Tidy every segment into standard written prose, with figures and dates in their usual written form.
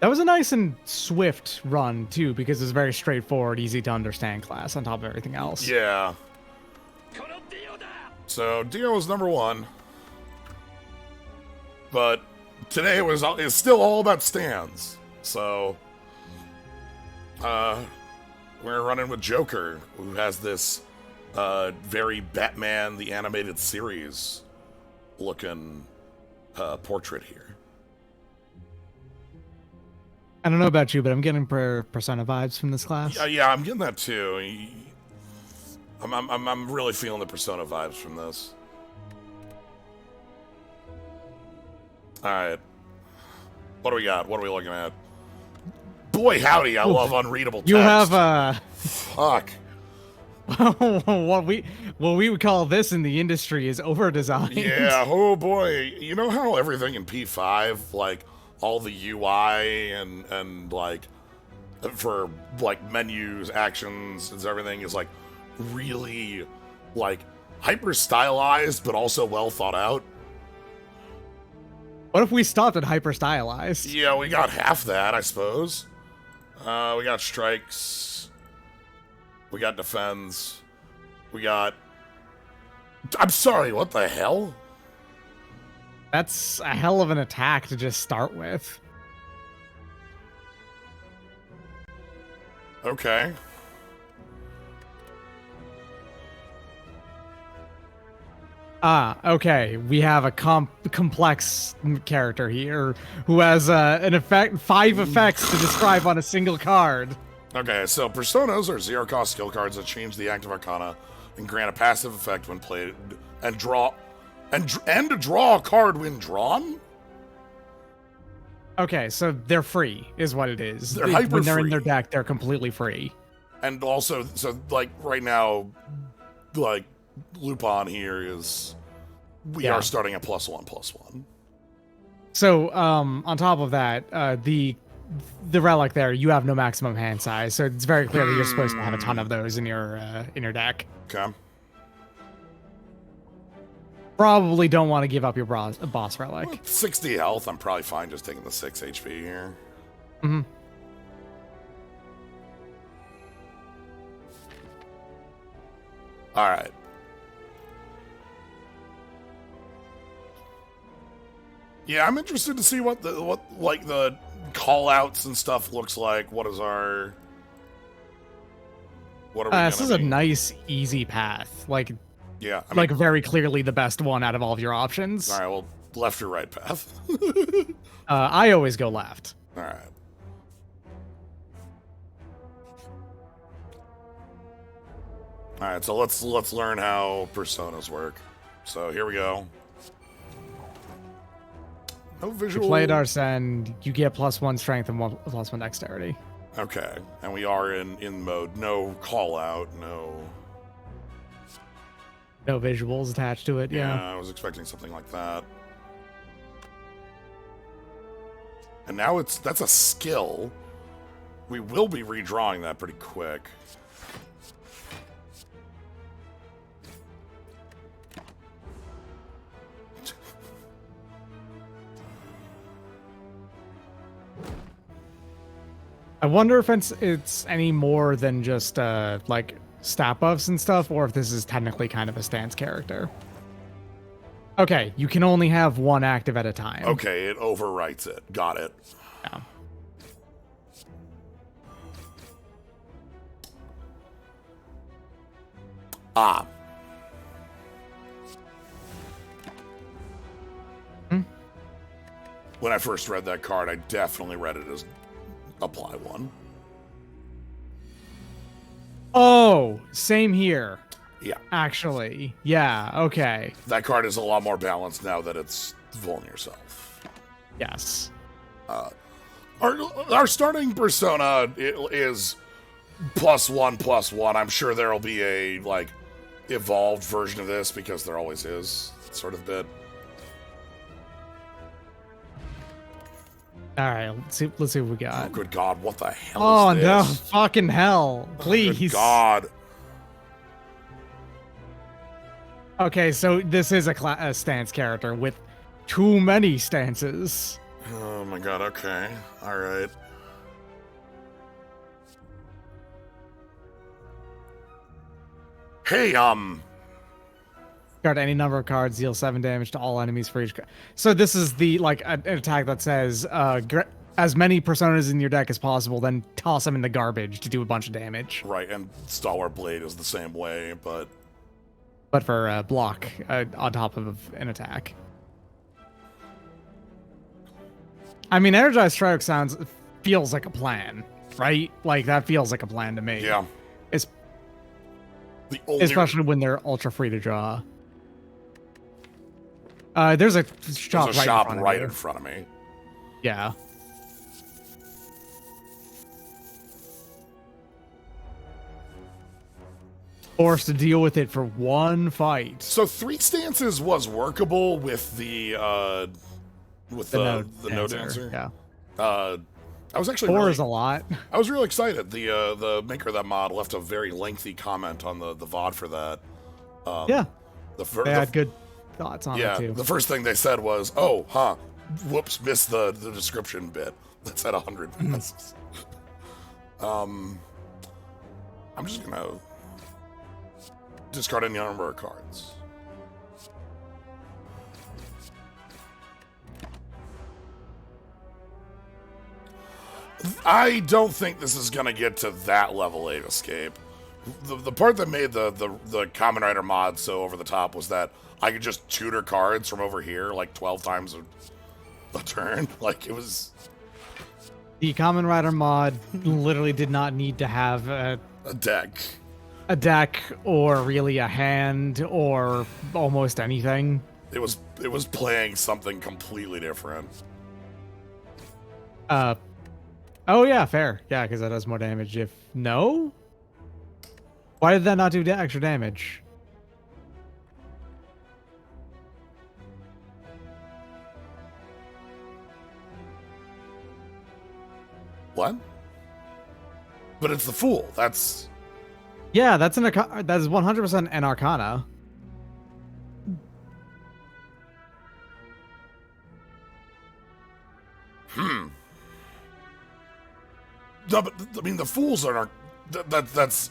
That was a nice and swift run, too, because it's very straightforward, easy to understand class on top of everything else. Yeah. So, Dio was number 1. But today it's still all about stands. So, we're running with Joker, who has this very Batman the Animated Series looking portrait here. I don't know about you, but I'm getting Persona vibes from this class. Yeah, I'm getting that too. I'm really feeling the Persona vibes from this. All right, what do we got? What are we looking at? Boy, howdy! I love unreadable text. You have fuck. what we would call this in the industry is over designed. Yeah. Oh boy. You know how everything in P5, like all the UI and like for like menus, actions, and everything is like really like hyper stylized, but also well thought out. What if we stopped at hyper stylized? Yeah, we got half that, I suppose. We got strikes. We got defends. We got... I'm sorry, what the hell? That's a hell of an attack to just start with. Okay. Okay. We have a complex character here who has an effect, 5 effects to describe on a single card. Okay, so Personas are zero-cost skill cards that change the active arcana and grant a passive effect when played, and draw a card when drawn. Okay, so they're free, is what it is. They're hyper when they're free. in their deck, they're completely free. And also, so like right now, like Lupin here is, we are starting at +1/+1. So on top of that, the relic there, you have no maximum hand size, so it's very clear that you're supposed to have a ton of those in your deck. Okay. Probably don't want to give up your boss relic. With 60 health, I'm probably fine just taking the 6 HP here. Mm-hmm. All right. Yeah, I'm interested to see what the call outs and stuff looks like. What is our... What are we This is a nice, easy path. Like, yeah, I mean, like very clearly the best one out of all of your options. All right, well, left or right path? I always go left. All right. All right, so let's learn how personas work. So here we go. No visual. You play at Arsene, you get +1 strength and +1 dexterity. Okay, and we are in mode. No call out. No visuals attached to it. Yeah. I was expecting something like that. And now that's a skill. We will be redrawing that pretty quick. I wonder if it's any more than just like stat buffs and stuff, or if this is technically kind of a stance character. Okay, you can only have one active at a time. Okay, it overwrites it. Got it. Yeah. Ah. When I first read that card, I definitely read it as apply 1. Oh, same here. Yeah. Actually, yeah, okay. That card is a lot more balanced now that it's Vuln yourself. Yes. Our starting persona is +1/+1. I'm sure there'll be a like evolved version of this because there always is, sort of bit. All right, let's see what we got. Oh, good God, what the hell Oh is this? no, fucking hell. Please. Good God. Okay, so this is a stance character with too many stances. Oh my god, okay. Alright. Hey, Discard any number of cards, deal 7 damage to all enemies for each card. So this is the like an attack that says as many personas in your deck as possible, then toss them in the garbage to do a bunch of damage. right, and Stalwart Blade is the same way, but for block on top of an attack. I mean, Energized Strike feels like a plan, right? Like that feels like a plan to me. yeah. It's The only especially when they're ultra free to draw. There's a shop, there's a shop right in in front of me. Yeah. Forced to deal with it for one fight. So 3 stances was workable with the no dancer. Yeah. I was actually 4 really, is a lot. I was really excited. The maker of that mod left a very lengthy comment on the VOD for that. Yeah. The They had good thoughts on it too. the first thing they said was, "Oh, huh, whoops, missed the description bit." That's at 100 passes. I'm just gonna discard any number of cards. I don't think this is gonna get to that level 8 escape. The part that made the Common Rider mod so over the top was that I could just tutor cards from over here like 12 times a turn. Like, it was The Common Rider mod literally did not need to have a deck. a deck or really a hand or almost anything. It was playing something completely different. Oh yeah, fair. Yeah, because that does more damage. If no, why did that not do extra damage? What? But it's the Fool. That's Yeah, that's that's 100% an Arcana. no, but I mean the Fools are that's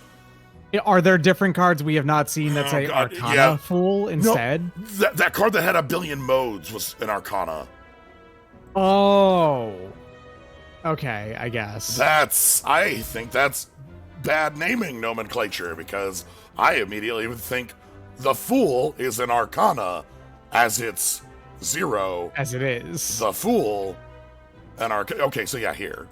Are there different cards we have not seen that say God, Arcana yeah. Fool instead? No, that card that had a billion modes was an Arcana. Oh. Okay, I guess. I think that's bad naming nomenclature, because I immediately would think the Fool is an Arcana as it's 0. As it is. The Fool, an Arcana. Okay, so yeah, here.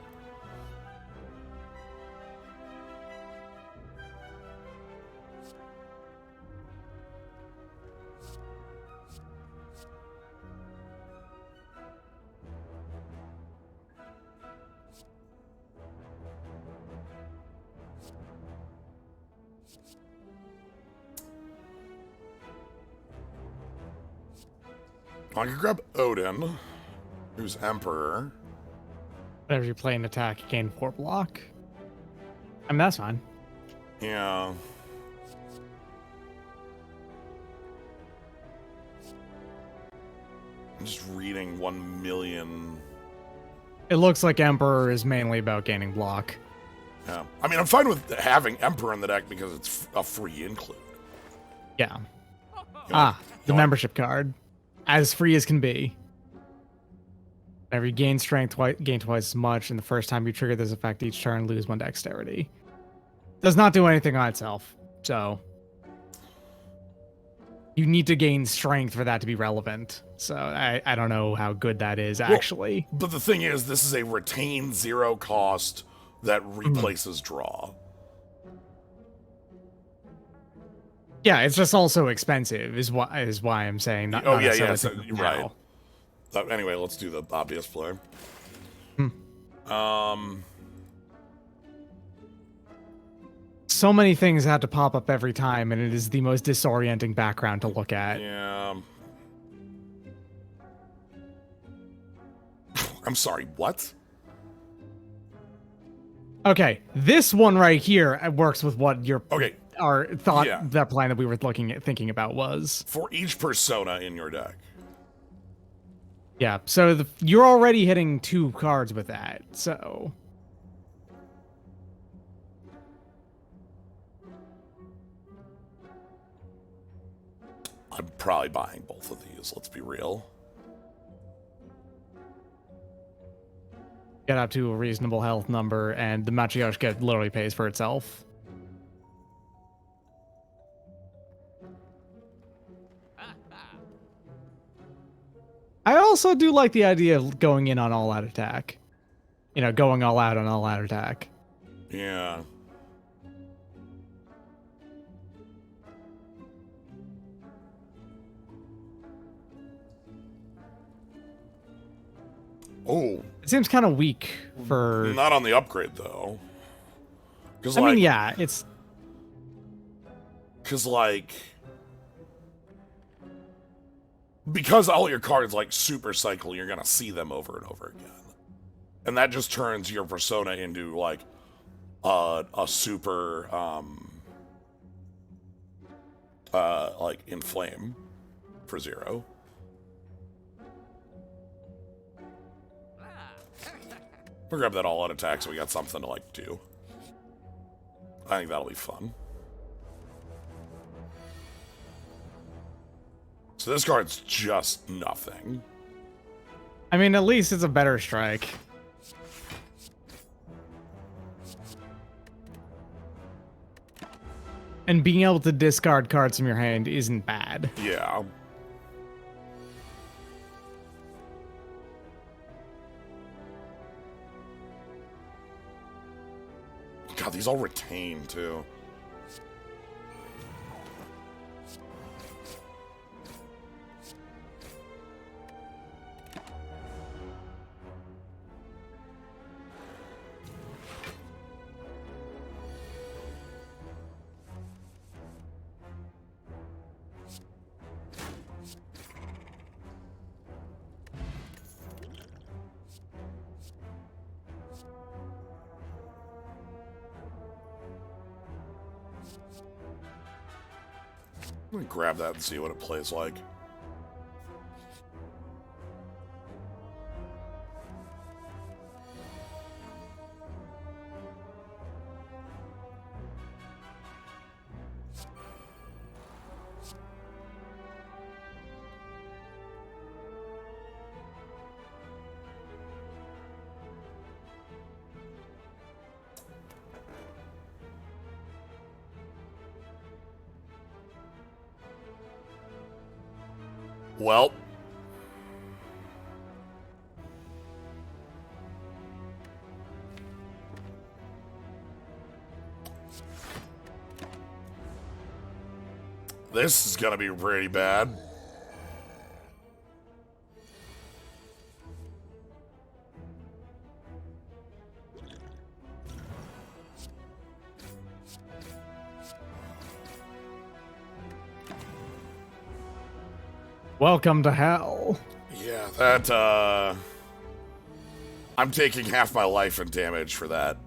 I could grab Odin, who's Emperor. Whenever you play an attack, you gain 4 block. I mean, that's fine. Yeah. I'm just reading 1 million. It looks like Emperor is mainly about gaining block. Yeah. I mean, I'm fine with having Emperor in the deck because it's a free include. Yeah. You know, The membership card. As free as can be. Whenever you gain strength, gain twice as much, and the first time you trigger this effect each turn, lose 1 dexterity. Does not do anything on itself, so you need to gain strength for that to be relevant. So I don't know how good that is, actually. But the thing is, this is a retained 0 cost that replaces draw. Yeah, it's just also expensive, is why I'm saying. Not, Oh, not yeah, necessarily you're right. Anyway, let's do the obvious play. So many things have to pop up every time, and it is the most disorienting background to look at. Yeah. I'm sorry, what? Okay, this one right here works with what your Okay, our thought Yeah. that plan that we were thinking about was. for each persona in your deck, Yeah, so you're already hitting 2 cards with that, so... I'm probably buying both of these, let's be real. Get up to a reasonable health number, and the Matryoshka literally pays for itself. I also do like the idea of going in on all-out attack. You know, going all out on all-out attack. Yeah. Oh. It seems kind of weak for... Not on the upgrade, though. I mean, yeah, it's... Because, like... Because all your cards, like, super cycle, you're gonna see them over and over again. And that just turns your persona into, like, a super, like, inflame for 0. We'll grab that all-out attack so we got something to, like, do. I think that'll be fun. So this card's just nothing. I mean, at least it's a better strike. And being able to discard cards from your hand isn't bad. Yeah. God, these all retain, too. I'm gonna grab that and see what it plays like. Well. This is gonna be pretty bad. Welcome to hell. Yeah, that, I'm taking half my life in damage for that.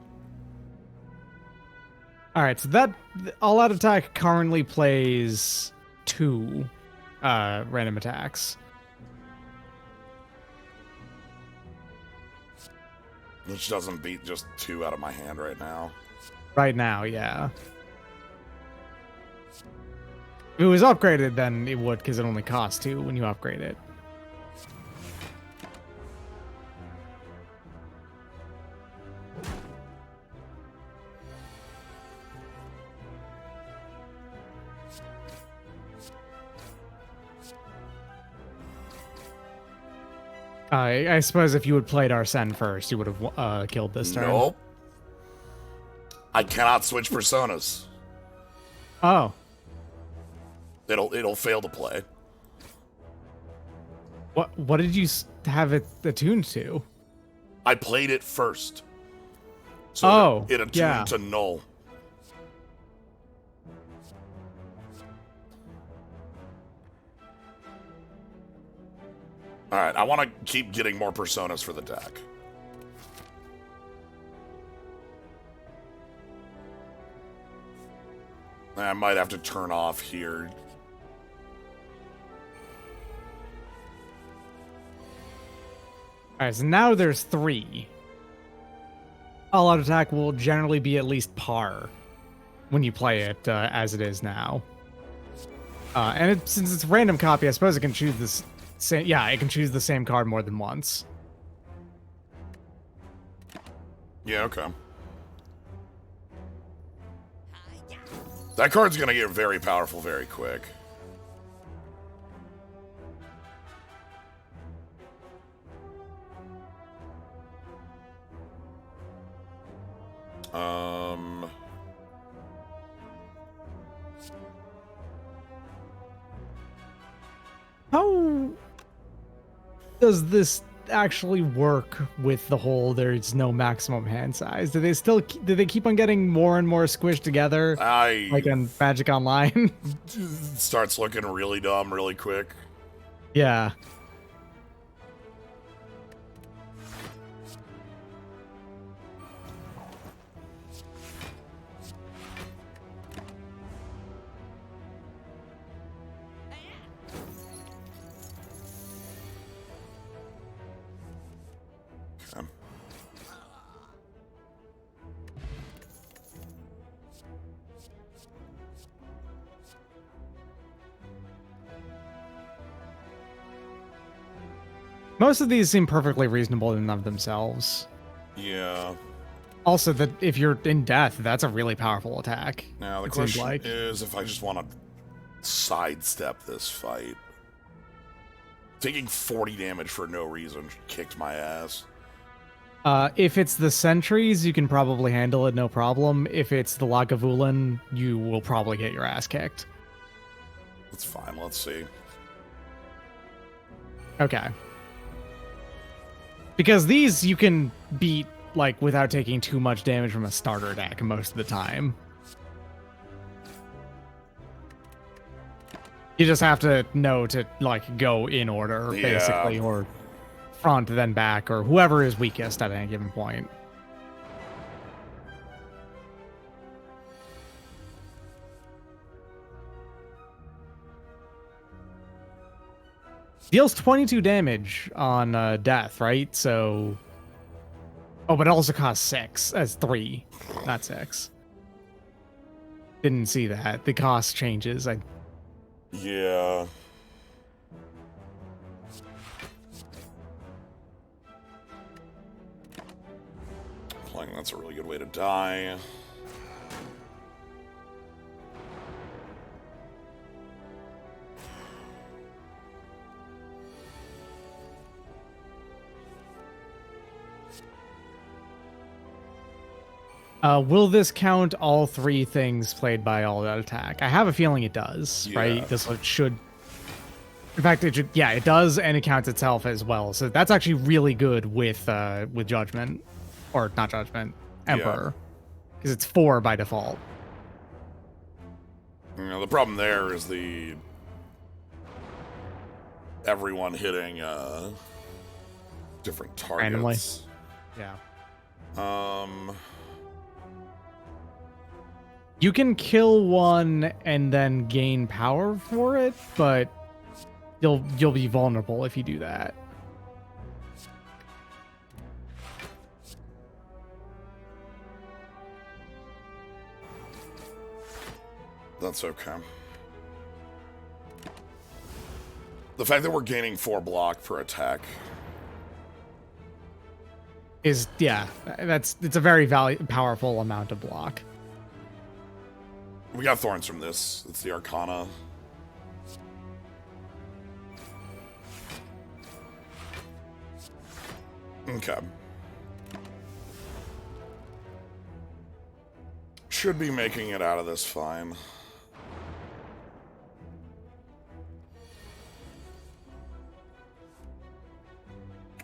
Alright, so that all-out attack currently plays 2 random attacks. Which doesn't beat just 2 out of my hand right now. Right now, yeah. If it was upgraded, then it would, because it only costs 2 when you upgrade it. I suppose if you had played Arsene first, you would have killed this turn. Nope. I cannot switch personas. Oh. It'll fail to play. What did you have it attuned to? I played it first. So oh, it attuned yeah. to null. Alright, I want to keep getting more personas for the deck. I might have to turn off here. All right, so now there's 3. All-out attack will generally be at least par when you play it as it is now. And since it's a random copy, I suppose it can choose this. Yeah, it can choose the same card more than once. Yeah, okay. That card's gonna get very powerful very quick. How does this actually work with the whole there's no maximum hand size? Do they keep on getting more and more squished together like on Magic Online? Starts looking really dumb really quick. Yeah. Most of these seem perfectly reasonable in and of themselves. Yeah. Also, that if you're in death, that's a really powerful attack. Now, the question is if I just want to sidestep this fight. Taking 40 damage for no reason kicked my ass. If it's the sentries, you can probably handle it, no problem. If it's the Lagavulin, you will probably get your ass kicked. That's fine, let's see. Okay. Because these you can beat, like, without taking too much damage from a starter deck most of the time. You just have to know to, like, go in order, basically, or front, then back, or whoever is weakest at any given point. Deals 22 damage on death, right? So... Oh, but it also costs 6 as 3, not 6. Didn't see that. The cost changes. Yeah. Playing that's a really good way to die. Will this count all 3 things played by all that attack? I have a feeling it does, right? This should... In fact, it should... Yeah, it does, and it counts itself as well. So that's actually really good with Judgment. Or, not Judgment, Emperor. Because it's 4 by default. You know, the problem there is everyone hitting different targets. Randomly. Yeah. You can kill one and then gain power for it, but you'll be vulnerable if you do that. That's okay. The fact that we're gaining 4 block per attack is, yeah, it's a very powerful amount of block. We got thorns from this. It's the Arcana. Okay. Should be making it out of this fine.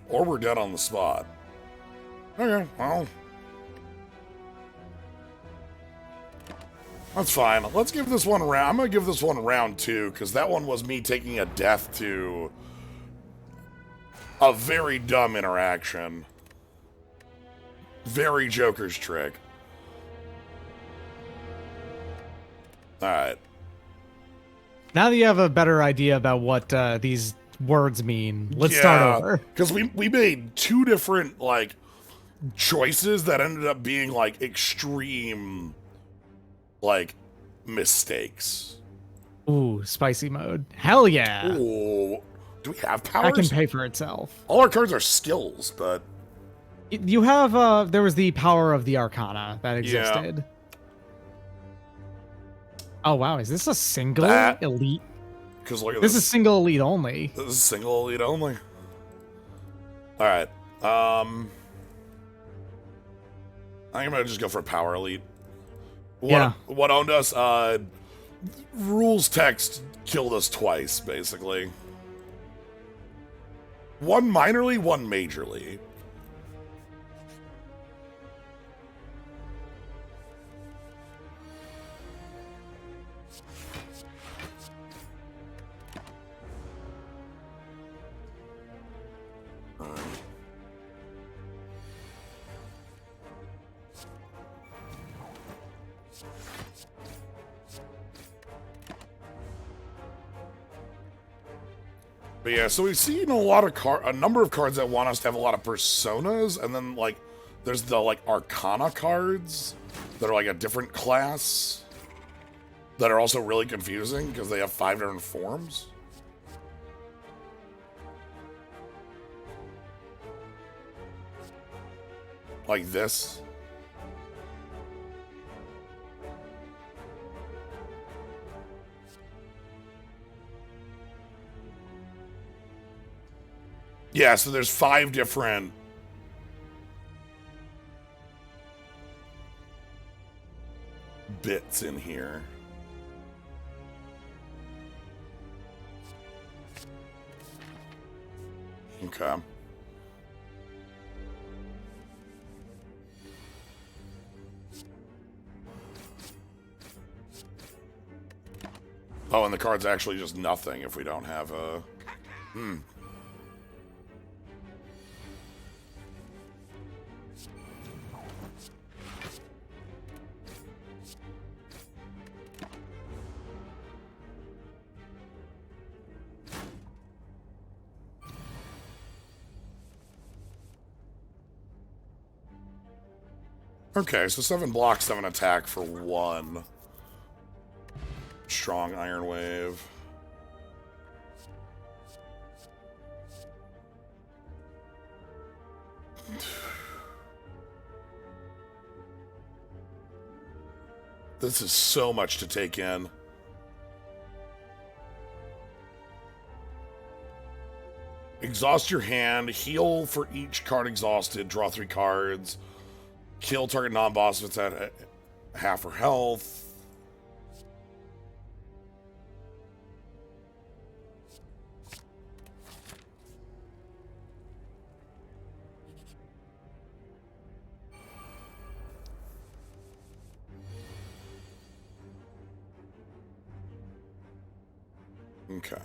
Or we're dead on the spot. Okay, well. That's fine. Let's give this one round. I'm going to give this one round 2, because that one was me taking a death to a very dumb interaction. Very Joker's trick. Alright. Now that you have a better idea about what these words mean. Let's start over. Because we made two different, like, choices that ended up being, like, extreme, like, mistakes. Ooh, spicy mode. Hell yeah. Ooh. Do we have powers? That can pay for itself. All our cards are skills, but... You have, there was the power of the Arcana that existed. Yeah. Oh, wow. Is this a single elite? Because look at this. This is single elite only. This is single elite only. All right. I think I'm going to just go for power elite. What owned us? Rules text killed us twice, basically. One minorly, one majorly. But yeah, so we've seen a number of cards that want us to have a lot of personas, and then like there's the like Arcana cards that are like a different class that are also really confusing because they have 5 different forms. Like this. Yeah, so there's 5 different bits in here. Okay. Oh, and the card's actually just nothing if we don't have a... Okay, so 7 blocks, 7 attack for 1. Strong Iron Wave. This is so much to take in. Exhaust your hand, heal for each card exhausted, draw 3 cards. Kill target non-boss if it's at half her health. Okay.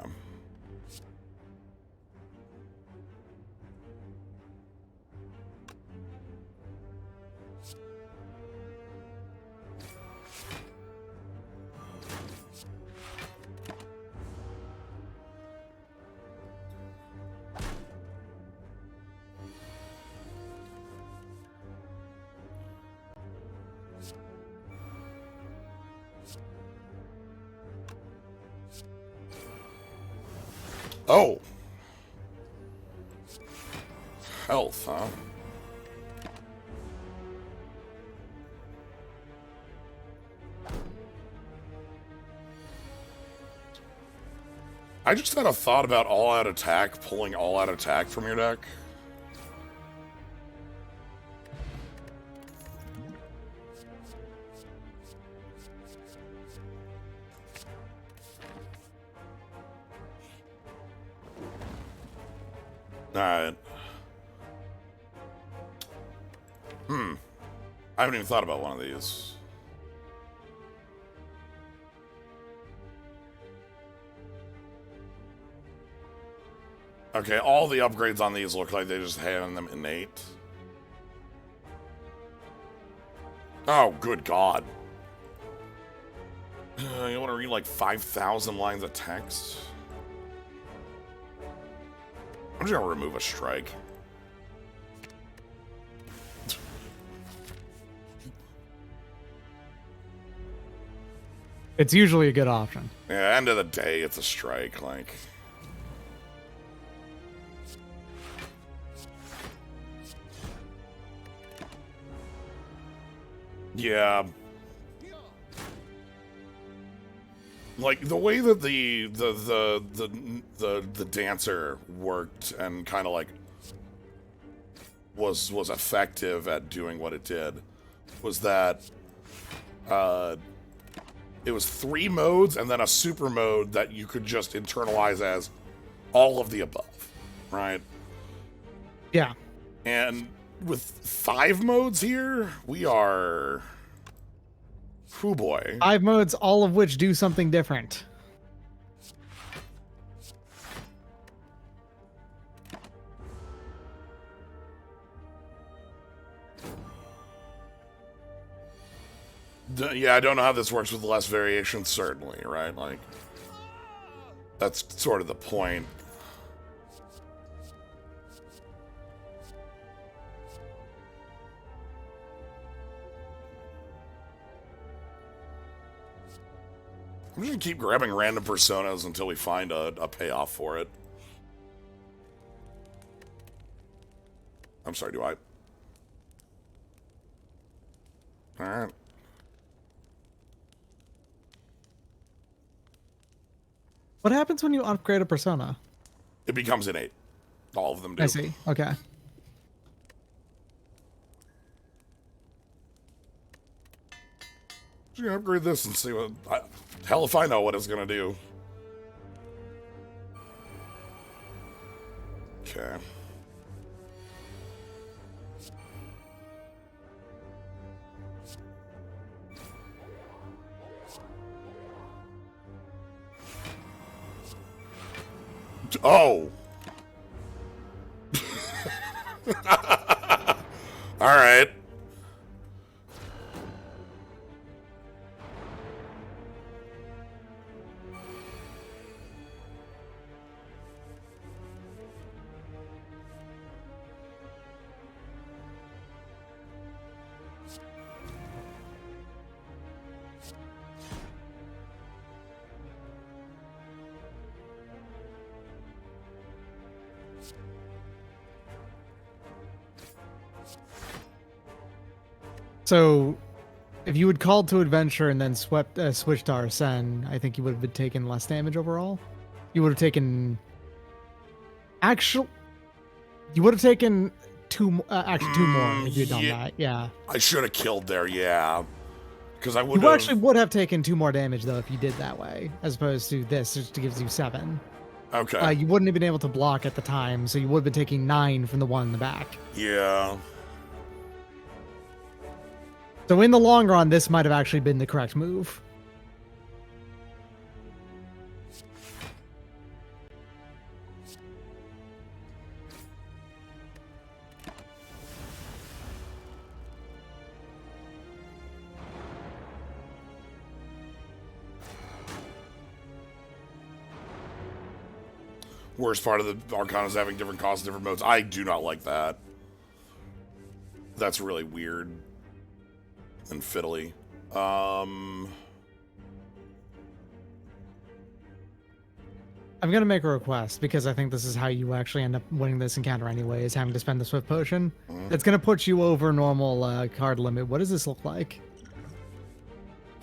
Oh. Health, huh? I just had a thought about all-out attack, pulling all-out attack from your deck. Alright. I haven't even thought about one of these. Okay, all the upgrades on these look like they just had them innate. Oh, good God. You want to read like 5,000 lines of text? just gonna remove a strike. It's usually a good option. Yeah, end of the day, it's a strike. Like, yeah. Like the way that the dancer worked and kind of like was effective at doing what it did was that it was 3 modes and then a super mode that you could just internalize as all of the above, right? Yeah. And with 5 modes here, we are... Oh boy. 5 modes, all of which do something different. Yeah, I don't know how this works with less variations, certainly, right? Like, that's sort of the point. I'm just gonna keep grabbing random personas until we find a payoff for it. I'm sorry, do I? Alright. What happens when you upgrade a persona? It becomes innate. All of them do. I see. Okay. Just gonna upgrade this and see what... hell if I know what it's gonna do. Okay. Oh! Alright. So, if you had called to adventure and then switched to Arsene, I think you would have been taking less damage overall. You would have taken... You would have taken two more if you'd done that, yeah. I should have killed there, yeah. Because I would You actually would have taken 2 more damage, though, if you did that way, as opposed to this, which gives you 7. Okay. You wouldn't have been able to block at the time, so you would have been taking 9 from the one in the back. Yeah. So in the long run, this might have actually been the correct move. Worst part of the Arcana is having different costs, different modes. I do not like that. That's really weird and fiddly. I'm going to make a request because I think this is how you actually end up winning this encounter anyway, is having to spend the Swift Potion. It's going to put you over normal card limit. What does this look like?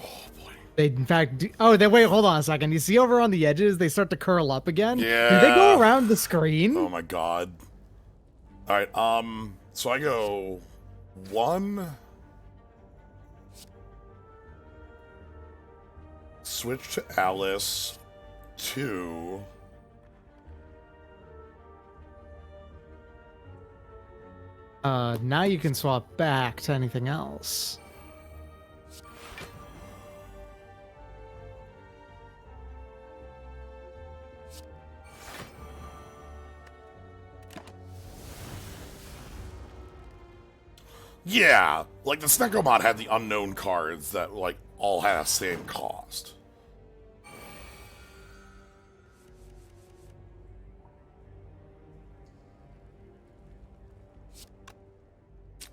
Oh, boy. They, in fact, wait, hold on a second. You see over on the edges, they start to curl up again? Yeah. Do they go around the screen? Oh, my God. All right, so I go 1... Switch to Alice. 2. Now you can swap back to anything else. Yeah, like the Snecko mod had the unknown cards that like all had the same cost.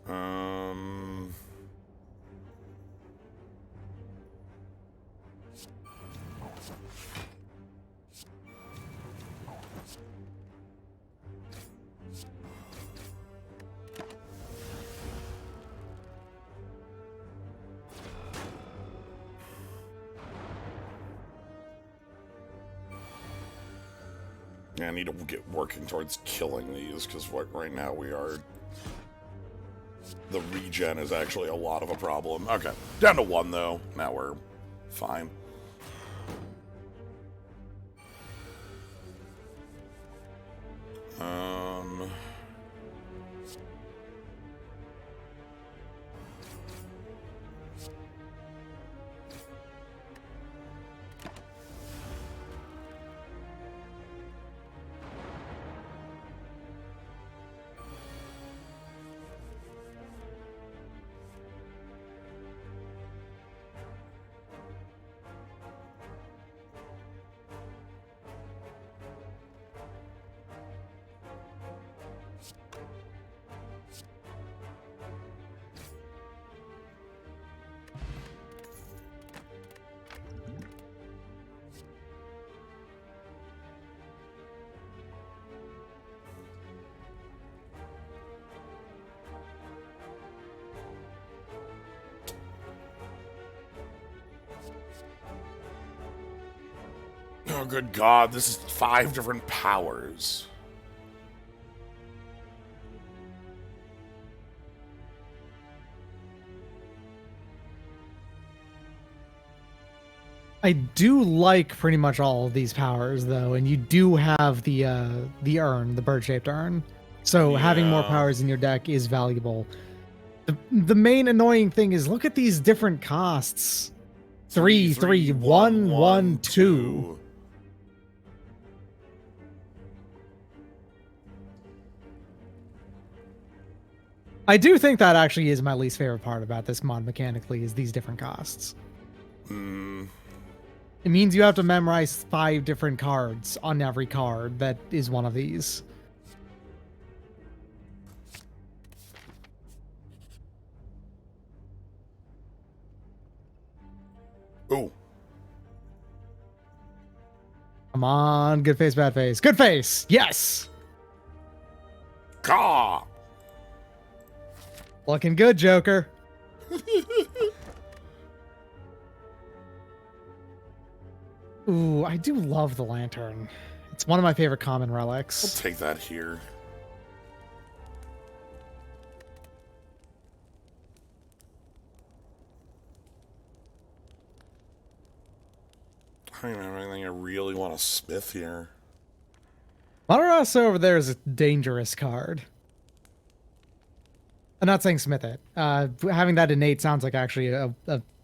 Um... Yeah, I need to get working towards killing these, because right now we are... The regen is actually a lot of a problem. Okay, down to 1, though. Now we're fine. Oh, good God, this is 5 different powers. I do like pretty much all of these powers, though, and you do have the urn, the bird-shaped urn. So having more powers in your deck is valuable. The main annoying thing is, look at these different costs. 3, 3, 1, 1, 2. I do think that actually is my least favorite part about this mod mechanically, is these different costs. It means you have to memorize 5 different cards on every card that is one of these. Ooh. Come on, good face, bad face. Good face! Yes! Caw! Looking good, Joker. Ooh, I do love the lantern. It's one of my favorite common relics. I'll take that here. I don't even have anything I really want to smith here. Monterasa over there is a dangerous card. I'm not saying smith it. Having that innate sounds like actually a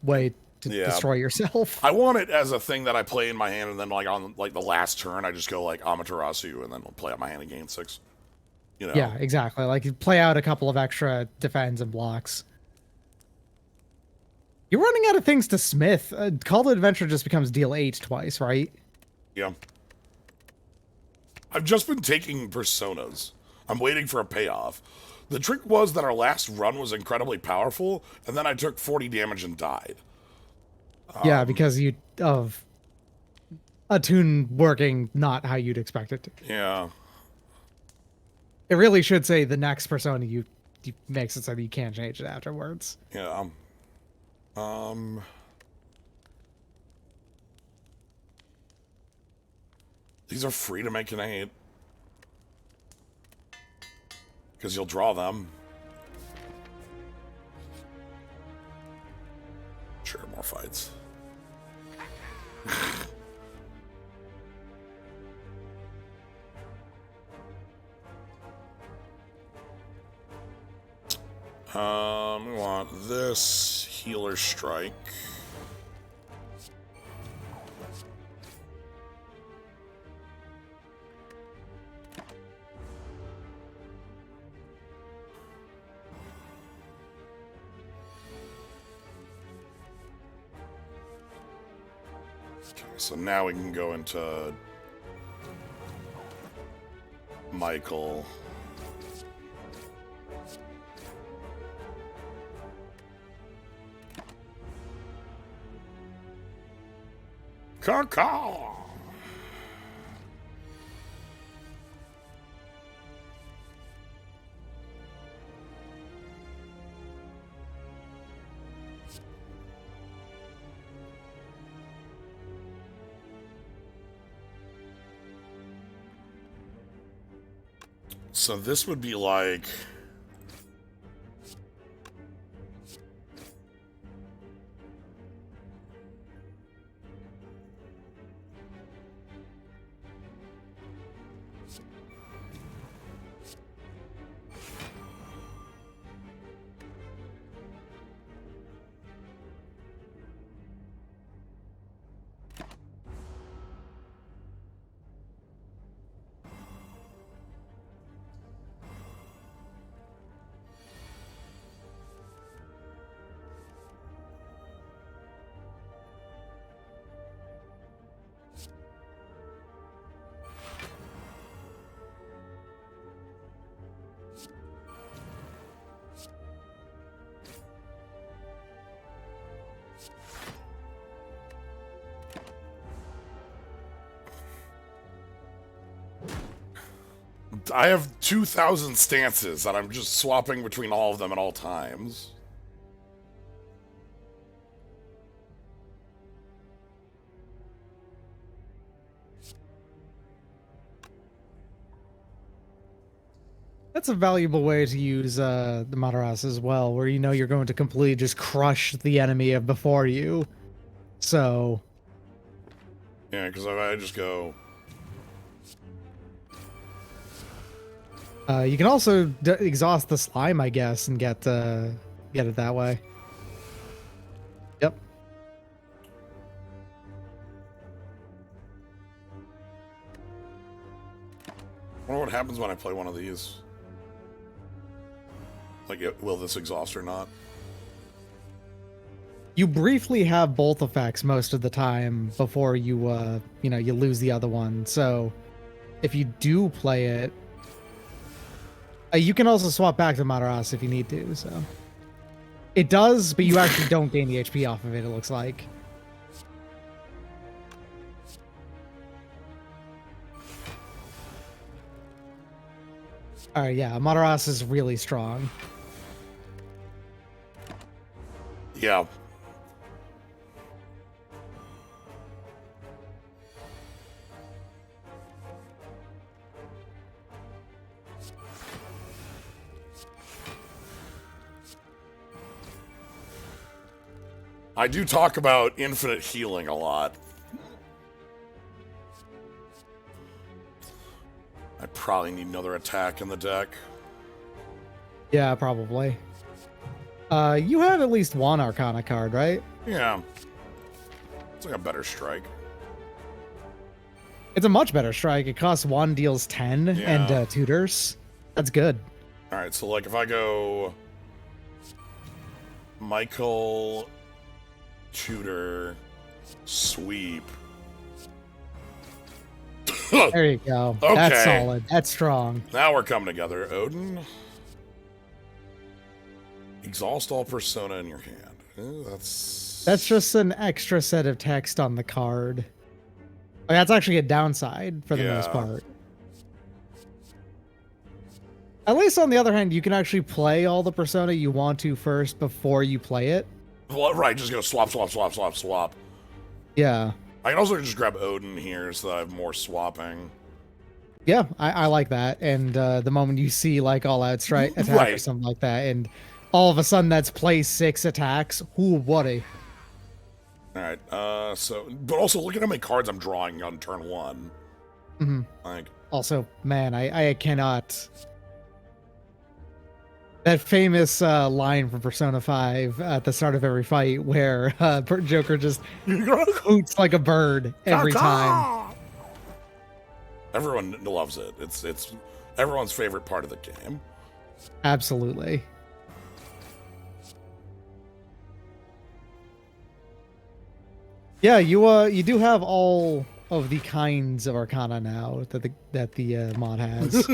way to destroy yourself. I want it as a thing that I play in my hand, and then like on like the last turn, I just go like Amaterasu, and then play out my hand and gain 6. You know? Yeah, exactly. Like you play out a couple of extra defense and blocks. You're running out of things to smith. Call to Adventure just becomes deal 8 twice, right? Yeah. I've just been taking personas. I'm waiting for a payoff. The trick was that our last run was incredibly powerful, and then I took 40 damage and died. Yeah, because of a tune working not how you'd expect it to. Yeah. It really should say the next persona you makes it so that you can't change it afterwards. Yeah. These are free to make an 8. Because you'll draw them. Sure, more fights. We want this healer strike. Okay, so now we can go into Michael. Caw-caw. So this would be like... I have 2,000 stances that I'm just swapping between all of them at all times. That's a valuable way to use the Madaras as well, where you know you're going to completely just crush the enemy before you. So... Yeah, because if I just go... you can also exhaust the slime, I guess, and get it that way. Yep. I wonder what happens when I play one of these. Like, will this exhaust or not? You briefly have both effects most of the time before you, you lose the other one. So if you do play it, you can also swap back to Madaras if you need to, so. It does, but you actually don't gain the HP off of it, it looks like. Alright, yeah, Madaras is really strong. Yeah. I do talk about infinite healing a lot. I probably need another attack in the deck. Yeah, probably. You have at least one Arcana card, right? Yeah. It's like a better strike. It's a much better strike. It costs 1, deals 10, and tutors. That's good. Alright, so like if I go... Michael... Tutor... Sweep... There you go. Okay. That's solid. That's strong. Now we're coming together. Odin... Exhaust all persona in your hand. That's just an extra set of text on the card. That's actually a downside for the most part. At least on the other hand, you can actually play all the persona you want to first before you play it. Well, right, just go swap, swap, swap, swap, swap. Yeah. I can also just grab Odin here so that I have more swapping. Yeah, I like that. And the moment you see like all out strike attack or something like that, and all of a sudden that's play 6 attacks. Ooh, buddy. Alright, but also look at how many cards I'm drawing on turn 1. Mm-hmm. Like, also, man, I cannot... That famous line from Persona 5 at the start of every fight where Joker just hoots like a bird every time. Everyone loves it. It's everyone's favorite part of the game. Absolutely. Yeah, you do have all of the kinds of Arcana now that the mod has.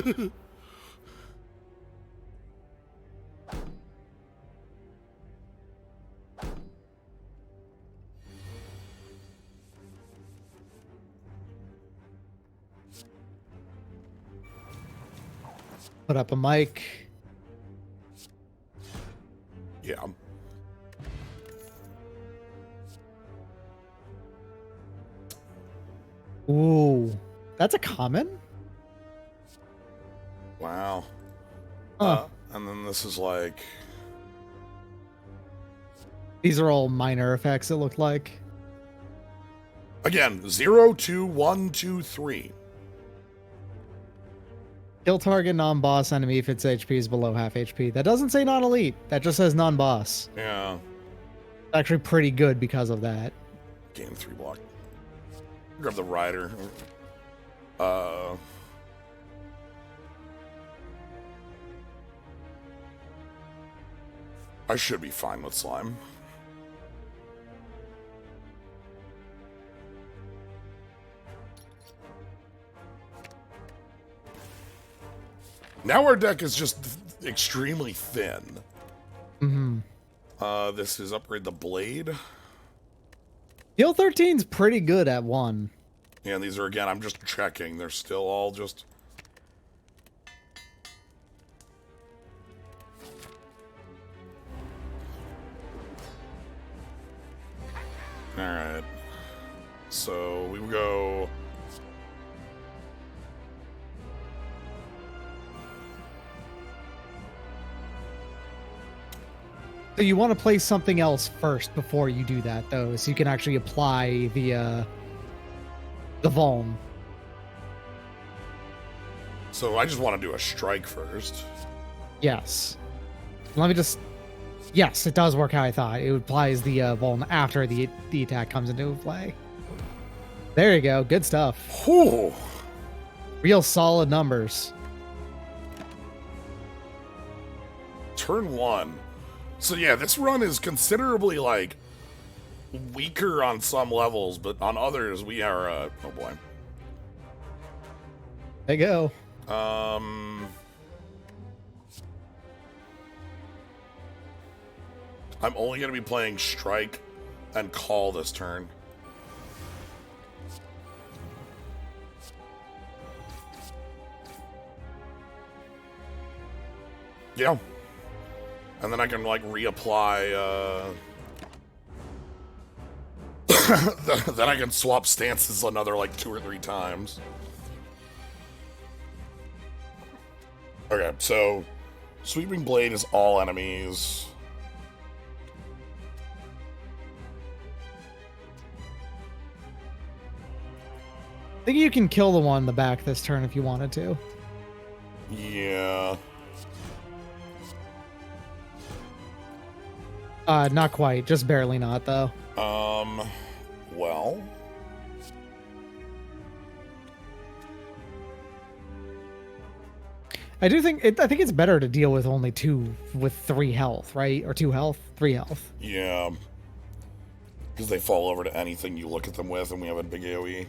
Put up a mic. Yeah. Ooh, that's a common? Wow. Huh. And then this is like... These are all minor effects, it looked like. Again, 0, 2, 1, 2, 3. Kill target non-boss enemy if its HP is below half HP. That doesn't say non-elite. That just says non-boss. Yeah. Actually pretty good because of that. Gain 3 block. Grab the rider. I should be fine with slime. Now our deck is just extremely thin. Mm-hmm. This is upgrade the blade. Heal 13's pretty good at 1. Yeah, and these are, again, I'm just checking. They're still all just... Alright. So, we will go... So you want to play something else first before you do that, though, so you can actually apply the Vuln. So, I just want to do a strike first. Yes. Let me just... Yes, it does work how I thought. It applies the Vuln after the attack comes into play. There you go. Good stuff. Whew. Real solid numbers. Turn 1. So yeah, this run is considerably, like, weaker on some levels, but on others we are, oh boy. There you go. I'm only going to be playing Strike and Call this turn. Yeah. And then I can, like, reapply, then I can swap stances another, like, 2 or 3 times. Okay, so... Sweeping Blade is all enemies. I think you can kill the one in the back this turn if you wanted to. Yeah. Not quite. Just barely not, though. Well... I think it's better to deal with only 2 with 3 health, right? Or 2 health? 3 health. Yeah. Because they fall over to anything you look at them with, and we have a big AoE.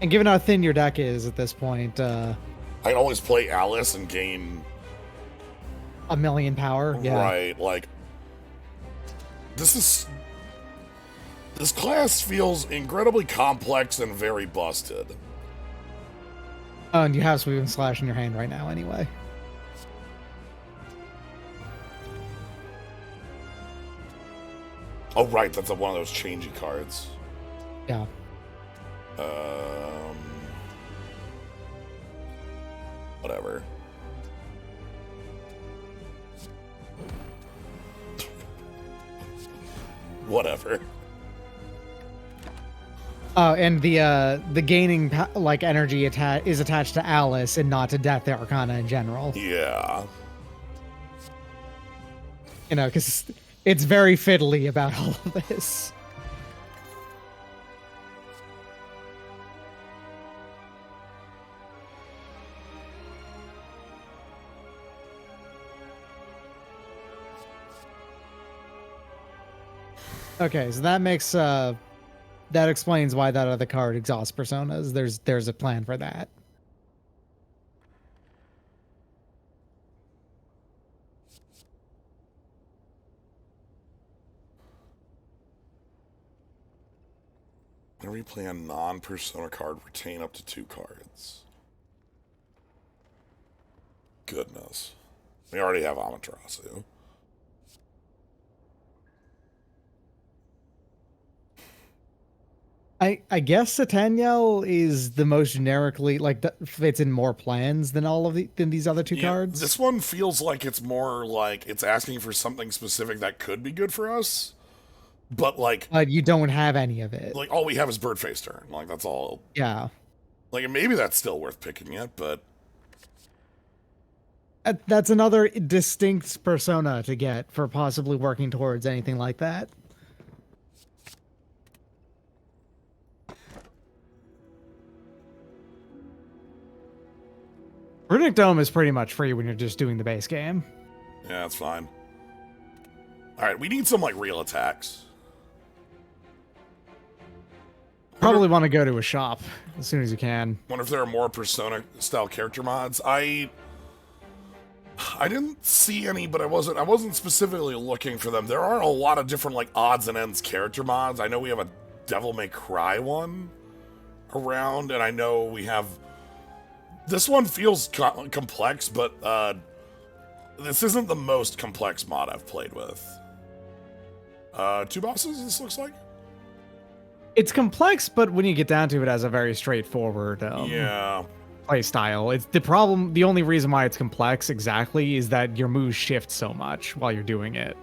And given how thin your deck is at this point, I can always play Alice and gain... 1,000,000 power. Yeah. Right, like... This class feels incredibly complex and very busted. Oh, and you have Sweeping Slash in your hand right now anyway. Oh, right, that's one of those changey cards. Yeah. Whatever. Whatever. Oh, and the gaining like energy is attached to Alice and not to Death Arcana in general. Yeah. You know, because it's very fiddly about all of this. Okay, so that makes that explains why that other card exhausts personas. There's a plan for that. Whenever you play a non-persona card, retain up to 2 cards. goodness. We already have Amaterasu. I guess Sataniel is the most generically fits in more plans than than these other two cards. This one feels like it's more like it's asking for something specific that could be good for us, but you don't have any of it. Like all we have is Birdface turn. Like that's all. Yeah. Like maybe that's still worth picking it, but that's another distinct persona to get for possibly working towards anything like that. Runic Dome is pretty much free when you're just doing the base game. Yeah, that's fine. Alright, we need some, like, real attacks. Probably want to go to a shop as soon as you can. Wonder if there are more Persona-style character mods. I didn't see any, but I wasn't specifically looking for them. There are a lot of different, like, odds and ends character mods. I know we have a Devil May Cry one around, and I know we have... This one feels complex, but this isn't the most complex mod I've played with. 2 bosses, this looks like? It's complex, but when you get down to it, has a very straightforward play style. It's the problem. The only reason why it's complex exactly is that your moves shift so much while you're doing it.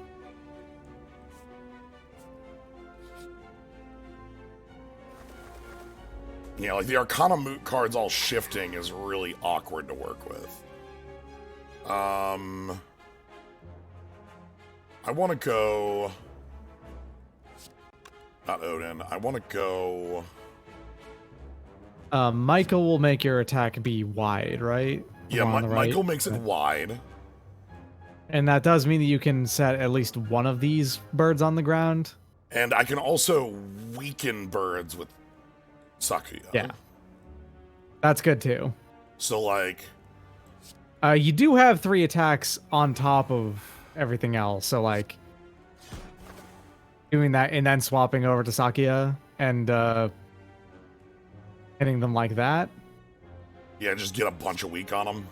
Yeah, like the Arcana Moot cards all shifting is really awkward to work with. I want to go... Not Odin. I want to go... Michael will make your attack be wide, right? Yeah, Michael makes it wide. And that does mean that you can set at least one of these birds on the ground. And I can also weaken birds with Sakuya. Yeah. That's good too. So, like... you do have 3 attacks on top of everything else. So, like... Doing that and then swapping over to Sakuya and hitting them like that. Yeah, just get a bunch of weak on them.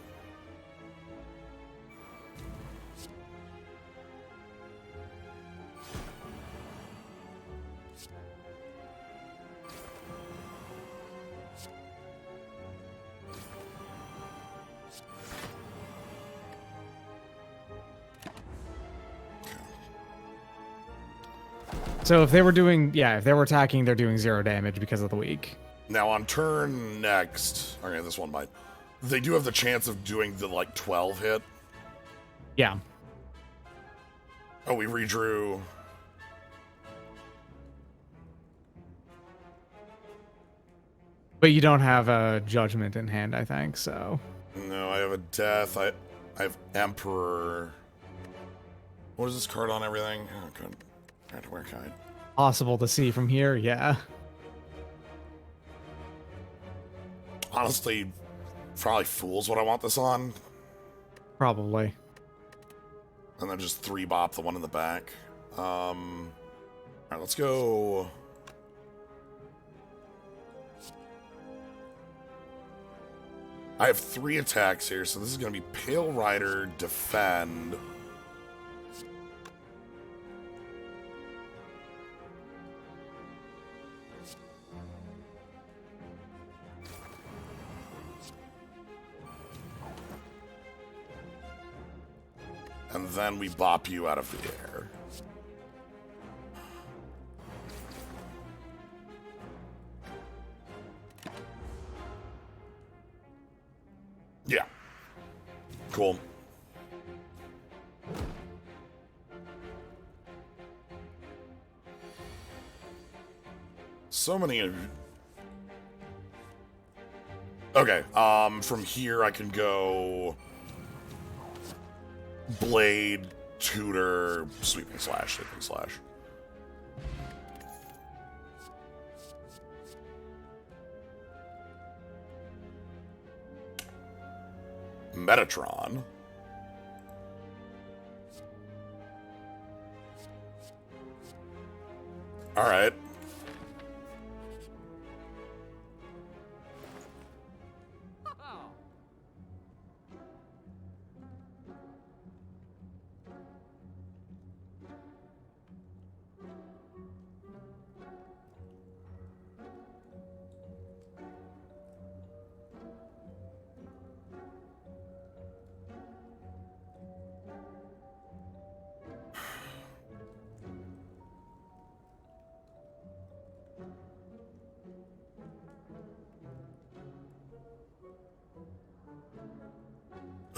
So if they were doing, if they were attacking, they're doing 0 damage because of the weak. Now on turn next, okay, this one might. They do have the chance of doing the, like, 12 hit. Yeah. Oh, we redrew. But you don't have a judgment in hand, I think, so. No, I have a death. I have Emperor. What is this card on everything? Oh, good. Where can I? Possible to see from here, yeah. Honestly, probably Fool's what I want this on. Probably. And then just 3-bop the one in the back. Alright, let's go. I have 3 attacks here, so this is going to be Pale Rider, Defend. And then we bop you out of the air. Yeah. Cool. So many... Okay, from here I can go... Blade, Tutor, Sweeping Slash, Sweeping Slash. Metatron. Alright.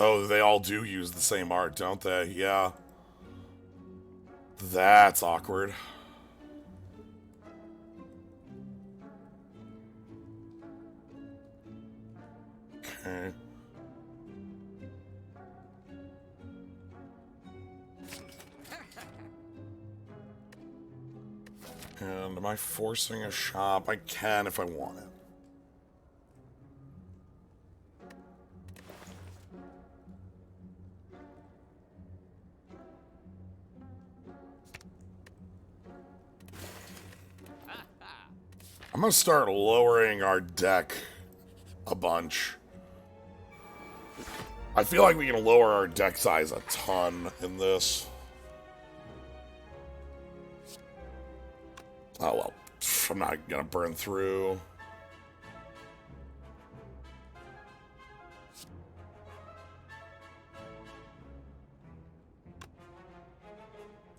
Oh, they all do use the same art, don't they? Yeah. That's awkward. Okay. And am I forcing a shop? I can if I want it. I'm gonna start lowering our deck a bunch. I feel like we can lower our deck size a ton in this. Oh well, I'm not gonna burn through.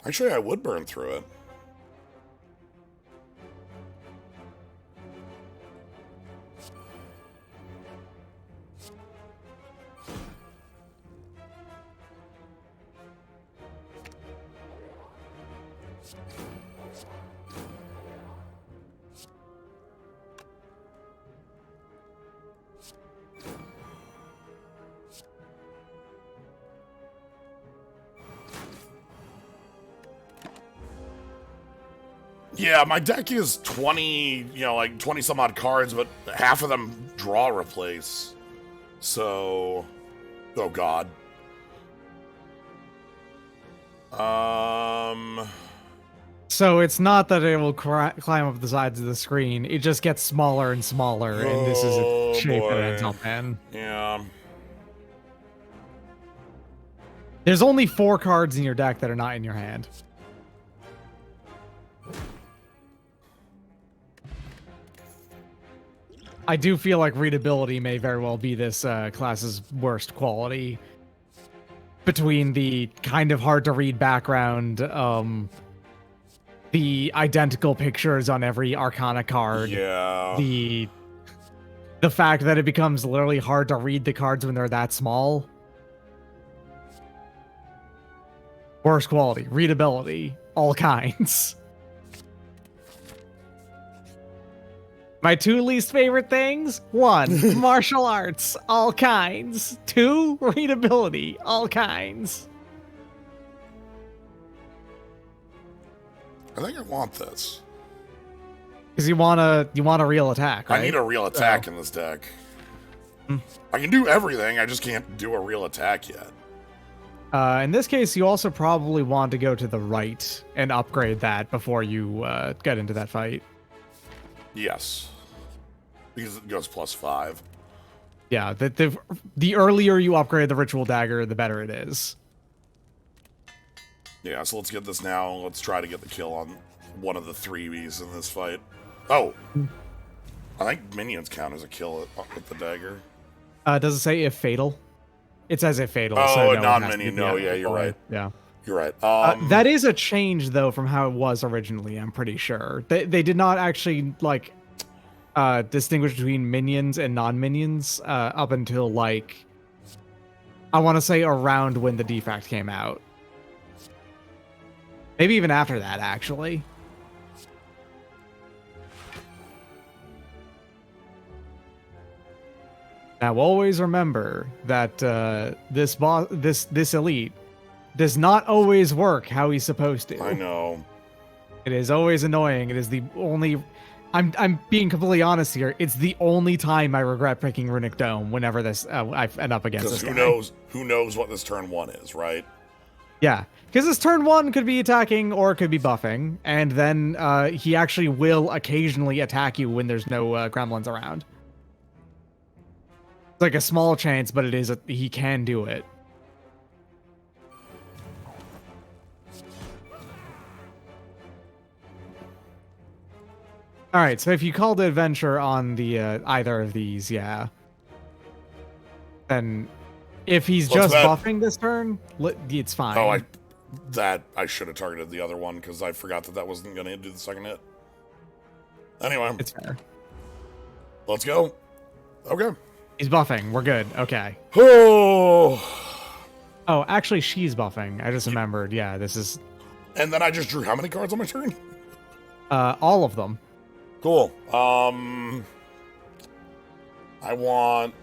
Actually, I would burn through it. Yeah, my deck is 20, like 20 some odd cards, but half of them draw replace. So, oh god. So it's not that it will climb up the sides of the screen. It just gets smaller and smaller, and this is the shape it ends up in. Yeah. There's only 4 cards in your deck that are not in your hand. I do feel like readability may very well be this class's worst quality. Between the kind of hard to read background, the identical pictures on every Arcana card, Yeah. the fact that it becomes literally hard to read the cards when they're that small. Worst quality, readability, all kinds. My 2 least favorite things: 1, martial arts, all kinds. 2, readability, all kinds. I think I want this. Because you want a real attack, right? I need a real attack in this deck. I can do everything, I just can't do a real attack yet. In this case, you also probably want to go to the right and upgrade that before you get into that fight. Yes. Because it goes +5. Yeah, the earlier you upgrade the ritual dagger, the better it is. Yeah, so let's get this now. Let's try to get the kill on one of the 3Bs in this fight. Oh! I think minions count as a kill with the dagger. Does it say if fatal? It says if fatal. Oh, so a non-minion. No, yeah, you're right. Yeah. You're right. That is a change, though, from how it was originally, I'm pretty sure. They did not actually, like, distinguish between minions and non-minions up until, like, I want to say around when the defect came out. Maybe even after that, actually. Now, always remember that this elite does not always work how he's supposed to. I know. It is always annoying. It is the only... I'm being completely honest here. It's the only time I regret picking Runic Dome whenever I end up against this guy. Who knows what this turn 1 is, right? Yeah, because this turn 1 could be attacking or it could be buffing, and then he actually will occasionally attack you when there's no gremlins around. It's like a small chance, but it is he can do it. All right, so if you call the adventure on the either of these, yeah, then if he's just buffing this turn, it's fine. Oh, I should have targeted the other one because I forgot that wasn't going to do the second hit. Anyway, it's fair. Let's go. Okay. He's buffing. We're good. Okay. Oh. Oh, actually, she's buffing. I just remembered. Yeah, this is And then I just drew how many cards on my turn? all of them. Cool. I want...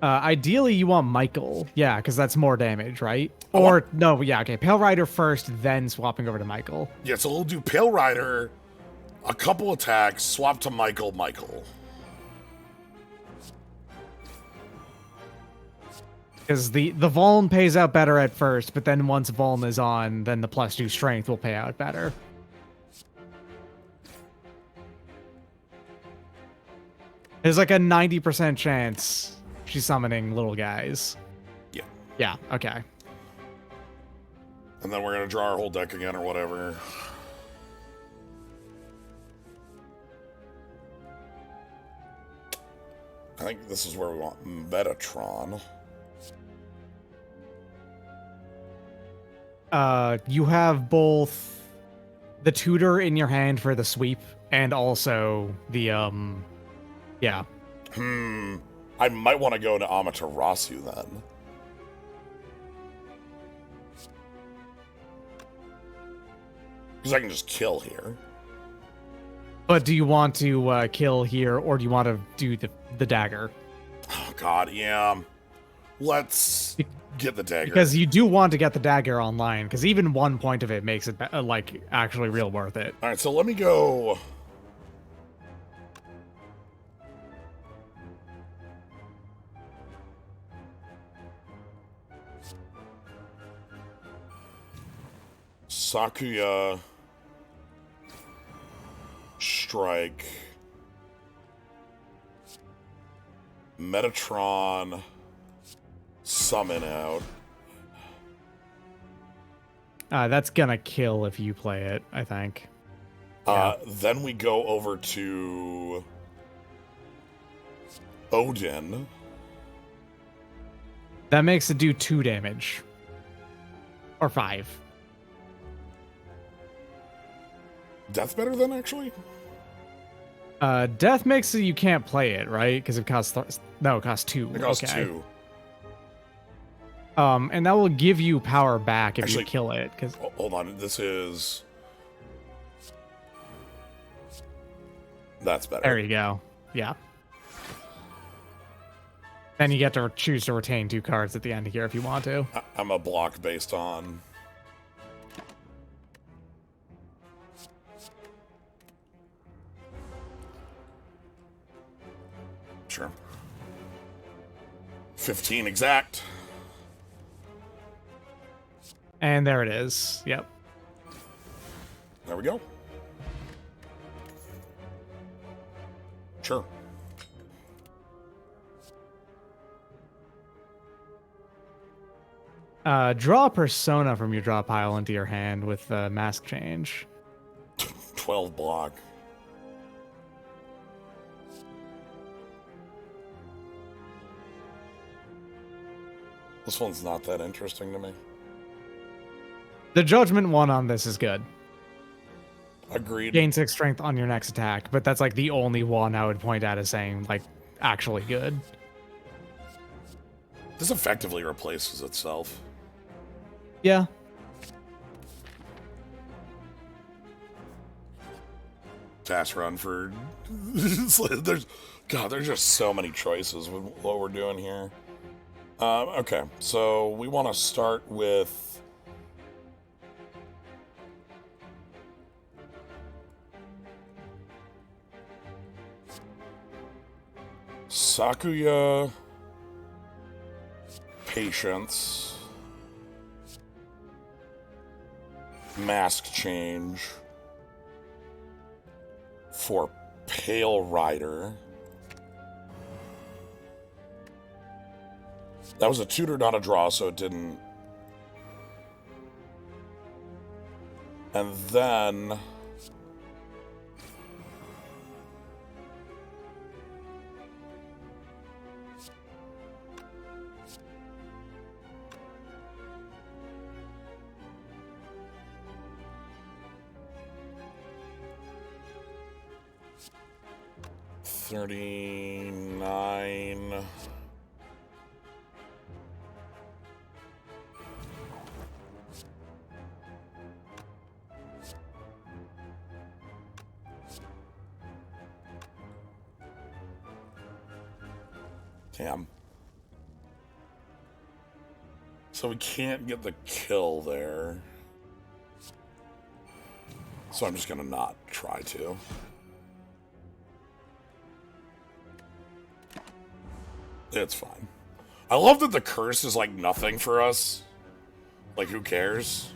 Ideally, you want Michael. Yeah, because that's more damage, right? No, yeah, okay. Pale Rider first, then swapping over to Michael. Yeah, so we'll do Pale Rider, a couple attacks, swap to Michael. Because the Vuln pays out better at first, but then once Vuln is on, then the +2 strength will pay out better. There's like a 90% chance she's summoning little guys. Yeah. Yeah, okay. And then we're going to draw our whole deck again or whatever. I think this is where we want Metatron. You have both the tutor in your hand for the sweep and also the yeah. I might want to go to Amaterasu then. Because I can just kill here. But do you want to kill here, or do you want to do the dagger? Oh god, yeah. Let's get the dagger. Because you do want to get the dagger online, because even 1 point of it makes it like actually real worth it. Alright, so let me go... Sakuya... Strike... Metatron... Summon out. That's gonna kill if you play it, I think. Then we go over to Odin. That makes it do 2 damage. Or 5. Death better then, actually? Death makes it you can't play it, right? Because it costs... no, it costs 2. It costs 2. And that will give you power back if Actually, you kill it. Cause... hold on, this is... That's better. There you go. Yeah. Then you get to choose to retain 2 cards at the end here if you want to. I'm a block based on... Sure. 15 exact. And there it is. Yep. There we go. Sure. Draw a persona from your draw pile into your hand with mask change. 12 block. This one's not that interesting to me. The judgment one on this is good. Agreed. Gain 6 strength on your next attack, but that's like the only one I would point out as saying like actually good. This effectively replaces itself. Yeah. Task run for... there's just so many choices with what we're doing here. Okay, so we want to start with... Sakuya... Patience... Mask change... For Pale Rider... That was a tutor, not a draw, so it didn't... And then... 39. Damn. So we can't get the kill there. So I'm just gonna not try to. It's fine. I love that the curse is like nothing for us. Like, who cares?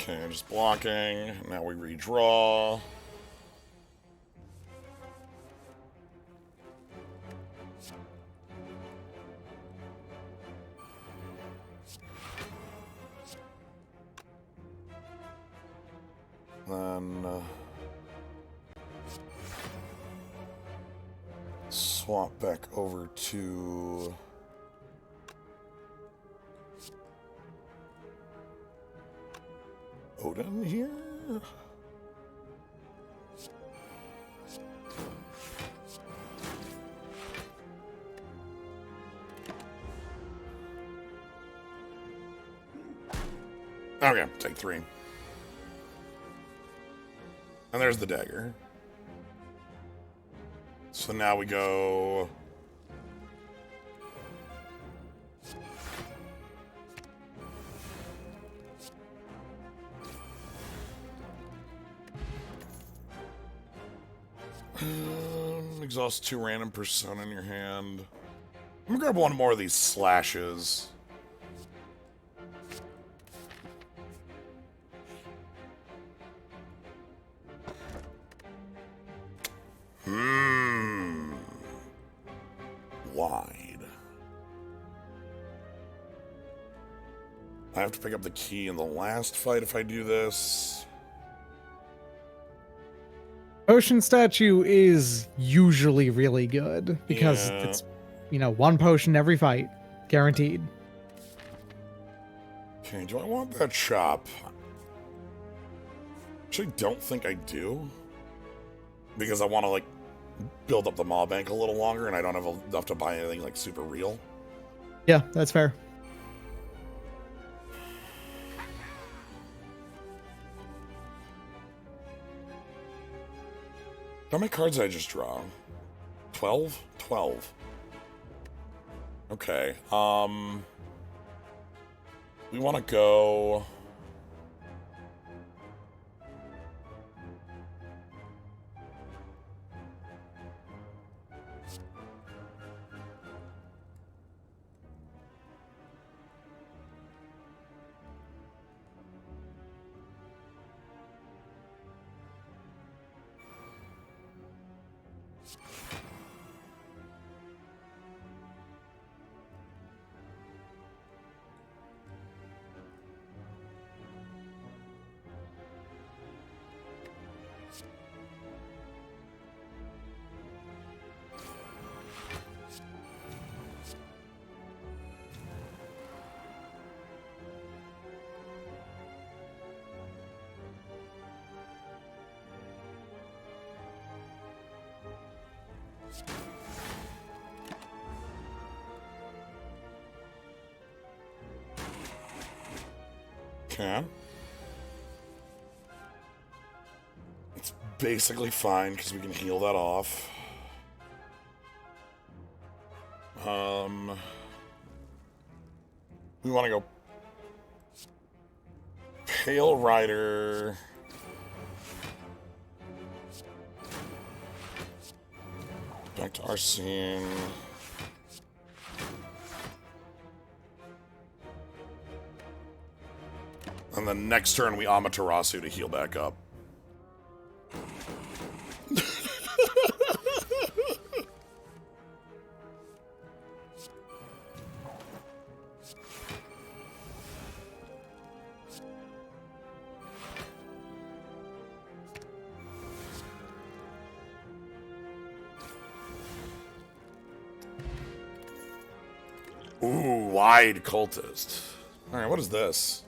Okay, just blocking. Now we redraw. Then swap back over to Odin here. Okay, take 3. And there's the dagger. So now we go... exhaust 2 random persona in your hand. I'm gonna grab one more of these slashes. Wide. I have to pick up the key in the last fight if I do this. Potion statue is usually really good because it's, you know, 1 potion every fight, guaranteed. Okay, do I want that shop? Actually, don't think I do. Because I want to, like, build up the mob bank a little longer and I don't have enough to buy anything, like, super real. Yeah, that's fair. How many cards did I just draw? 12? 12. Okay, we want to go... Okay. It's basically fine because we can heal that off. We want to go Pale Rider. Back to Arsene. And then next turn we Amaterasu to heal back up. Ooh, wide cultist. Alright, what is this?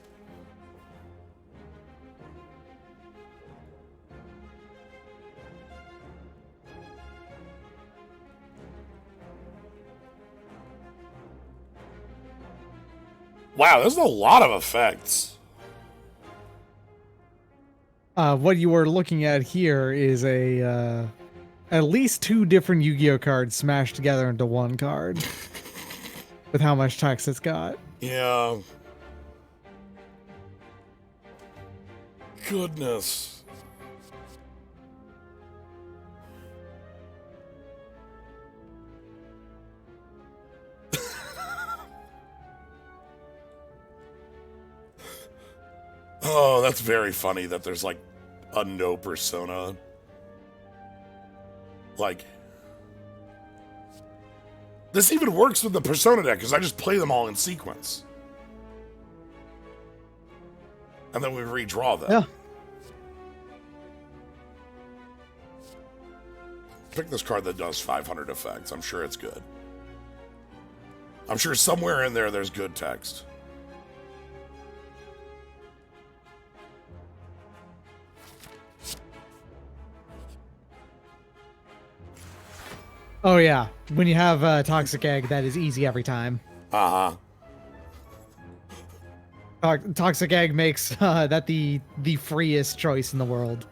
Wow, there's a lot of effects. What you are looking at here is at least 2 different Yu-Gi-Oh cards smashed together into one card with how much text it's got. Yeah. Goodness. Oh, that's very funny that there's like a no persona. Like, this even works with the persona deck because I just play them all in sequence. And then we redraw them. Yeah. Pick this card that does 500 effects. I'm sure it's good. I'm sure somewhere in there there's good text. Oh yeah, when you have a Toxic Egg, that is easy every time. Uh-huh. Toxic Egg makes that the freest choice in the world.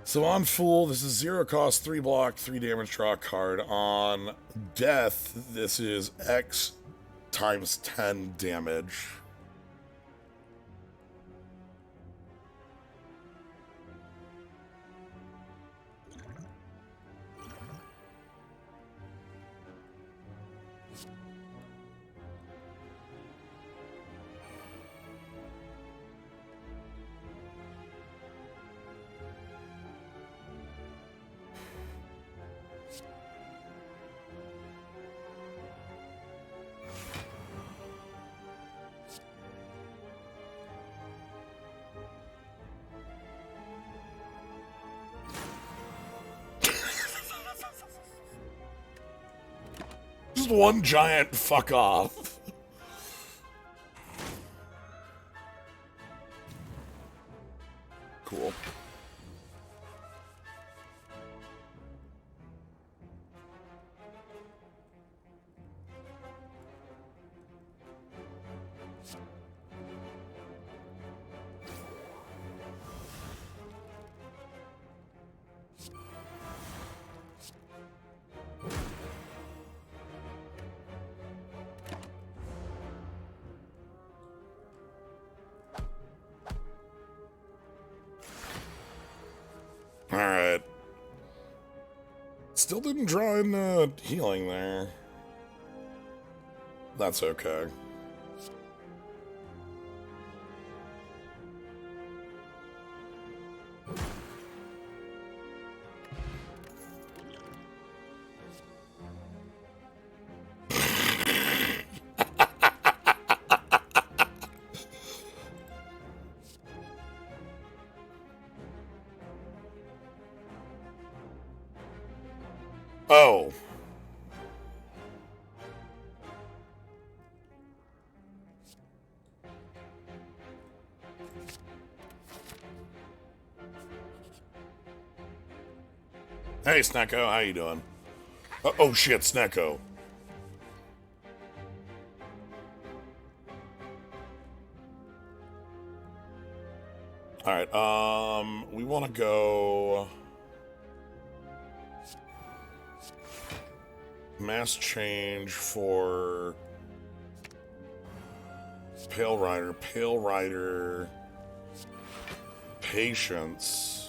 So on Fool, this is 0 cost, 3 block, 3 damage, draw a card. On Death, this is X times 10 damage. Just one giant fuck off. Cool. Alright. Still didn't draw in healing there. That's okay. Oh. Hey, Snecko, how you doing? Oh shit, Snecko. Alright, we want to go... Mass change for... Pale Rider, Patience...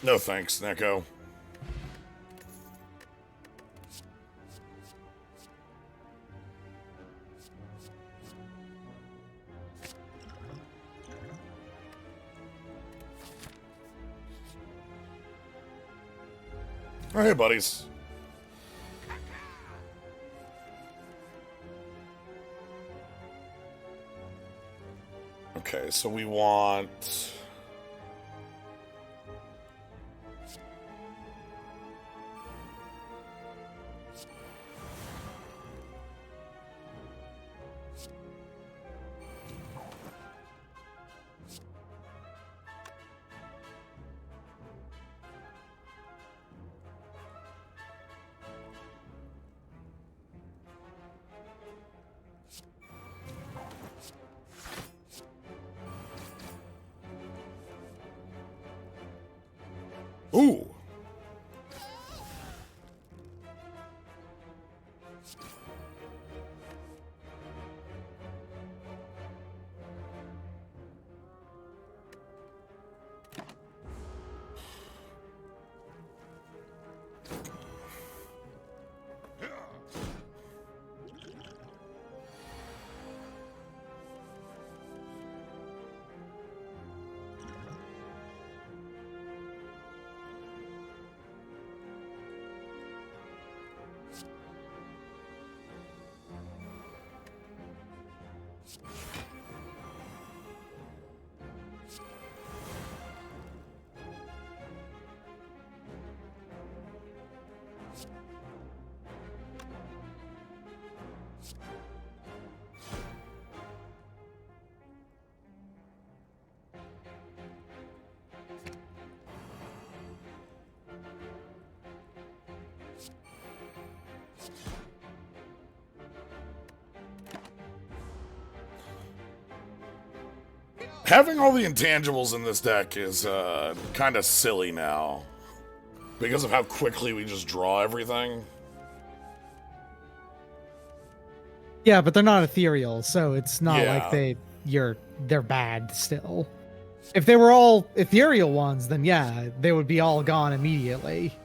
No thanks, Neko. Oh, hey, buddies. Okay, so we want... Ooh! Having all the intangibles in this deck is kind of silly now. Because of how quickly we just draw everything. Yeah, but they're not ethereal, so it's not Yeah. like they're bad still. If they were all ethereal ones, then yeah, they would be all gone immediately.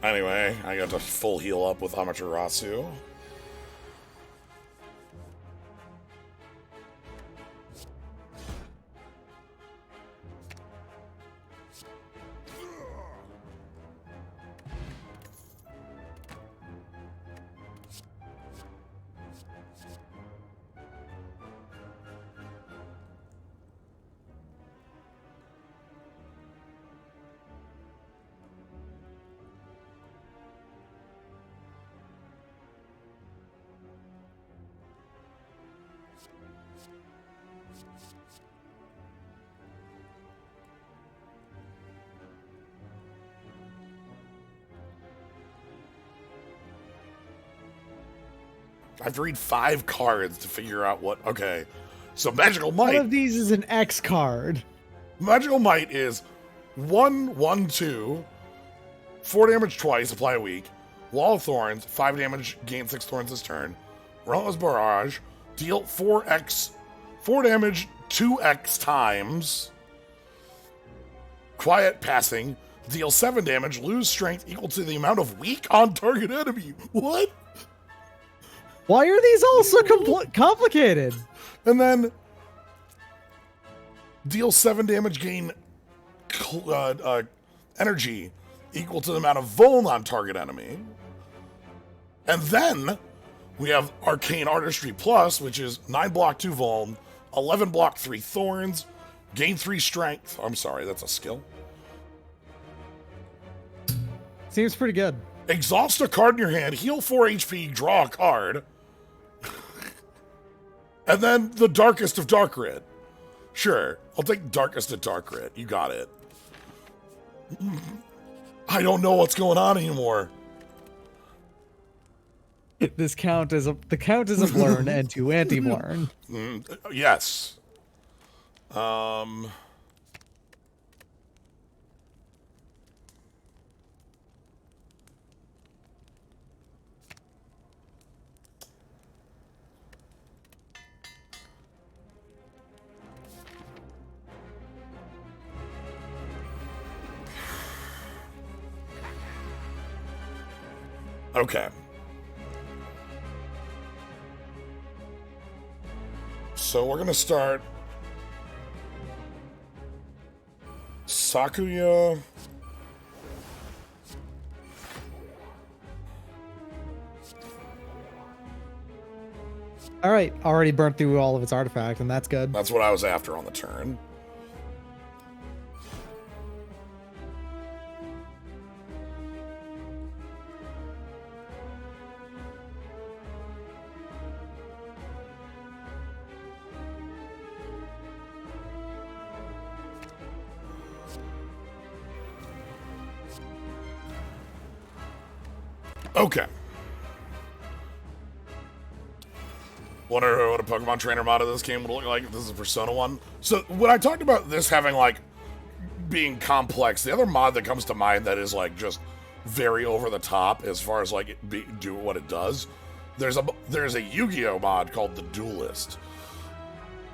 Anyway, I got to full heal up with Amaterasu. I have to read 5 cards to figure out what... Okay, so Magical Might... One of these is an X card. Magical Might is 1/1/2, 4 damage twice, apply a week. Wall of Thorns, 5 damage, gain 6 thorns this turn. Relentless Barrage, deal 4 damage 2x times. Quiet Passing, deal 7 damage, lose strength equal to the amount of weak on target enemy. What? Why are these all so complicated? And then deal 7 damage, gain energy equal to the amount of vuln on target enemy. And then we have Arcane Artistry Plus, which is 9 block, 2 vuln, 11 block, 3 thorns, gain 3 strength. I'm sorry, that's a skill. Seems pretty good. Exhaust a card in your hand, heal 4 HP, draw a card. And then the Darkest of Dark Red. Sure, I'll take Darkest of Dark Red. You got it. I don't know what's going on anymore. The count is a blurn and to anti-blurn. Yes. Okay. So we're gonna start Sakuya. All right, already burnt through all of its artifact, and that's good. That's what I was after on the turn. Okay. Wonder what a Pokemon trainer mod of this game would look like if this is a Persona 1. So when I talked about this having like being complex, the other mod that comes to mind that is like just very over the top as far as like do what it does. There's a Yu-Gi-Oh mod called The Duelist.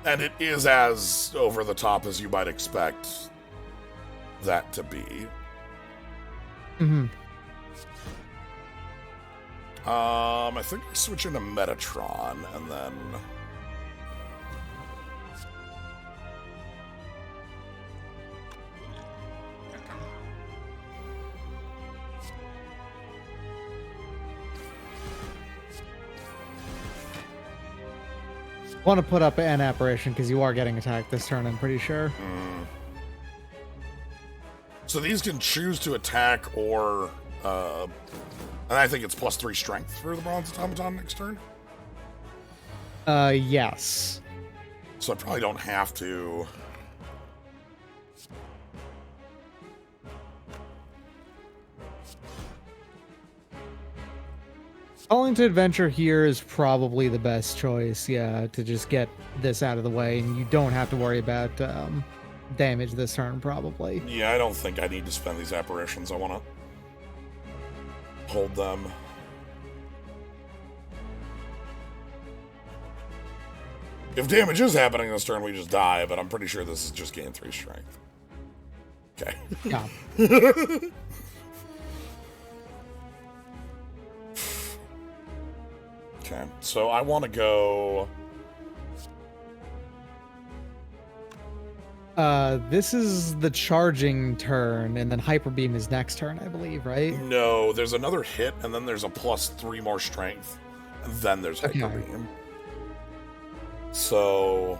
And it is as over the top as you might expect that to be. Mm-hmm. I think I switch into Metatron, and then... Want to put up an apparition because you are getting attacked this turn, I'm pretty sure. So these can choose to attack or... and I think it's +3 strength for the Bronze Automaton next turn. Yes. So I probably don't have to. Calling to Adventure here is probably the best choice, yeah, to just get this out of the way, and you don't have to worry about damage this turn, probably. Yeah, I don't think I need to spend these apparitions. I want to hold them. If damage is happening this turn, we just die, but I'm pretty sure this is just gain 3 strength. Okay. Yeah. Okay, so I want to go... This is the charging turn, and then Hyper Beam is next turn, I believe, right? No, there's another hit, and then there's a +3 more strength, and then there's Hyper Beam. So...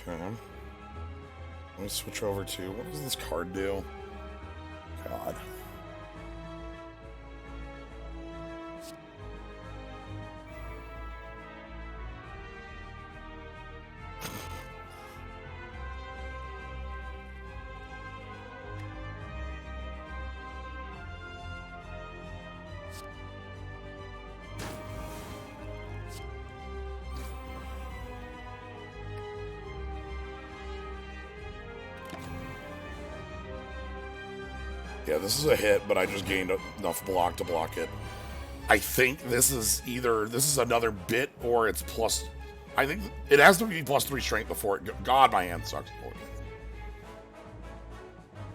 Okay. Let me switch over to... What does this card do? God. Yeah, this is a hit, but I just gained enough block to block it. I think this is another bit or it's plus... I think it has to be +3 strength before it... God, my hand sucks.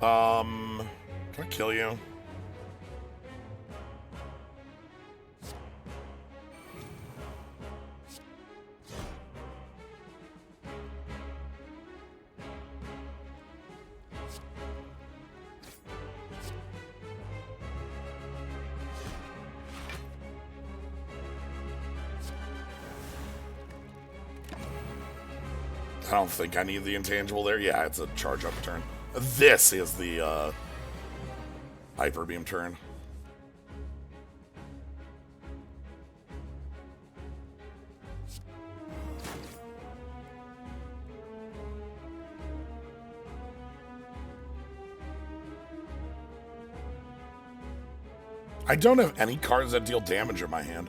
Can I kill you? don't think I need the intangible there. Yeah, it's a charge up turn. This is the Hyper Beam turn. I don't have any cards that deal damage in my hand.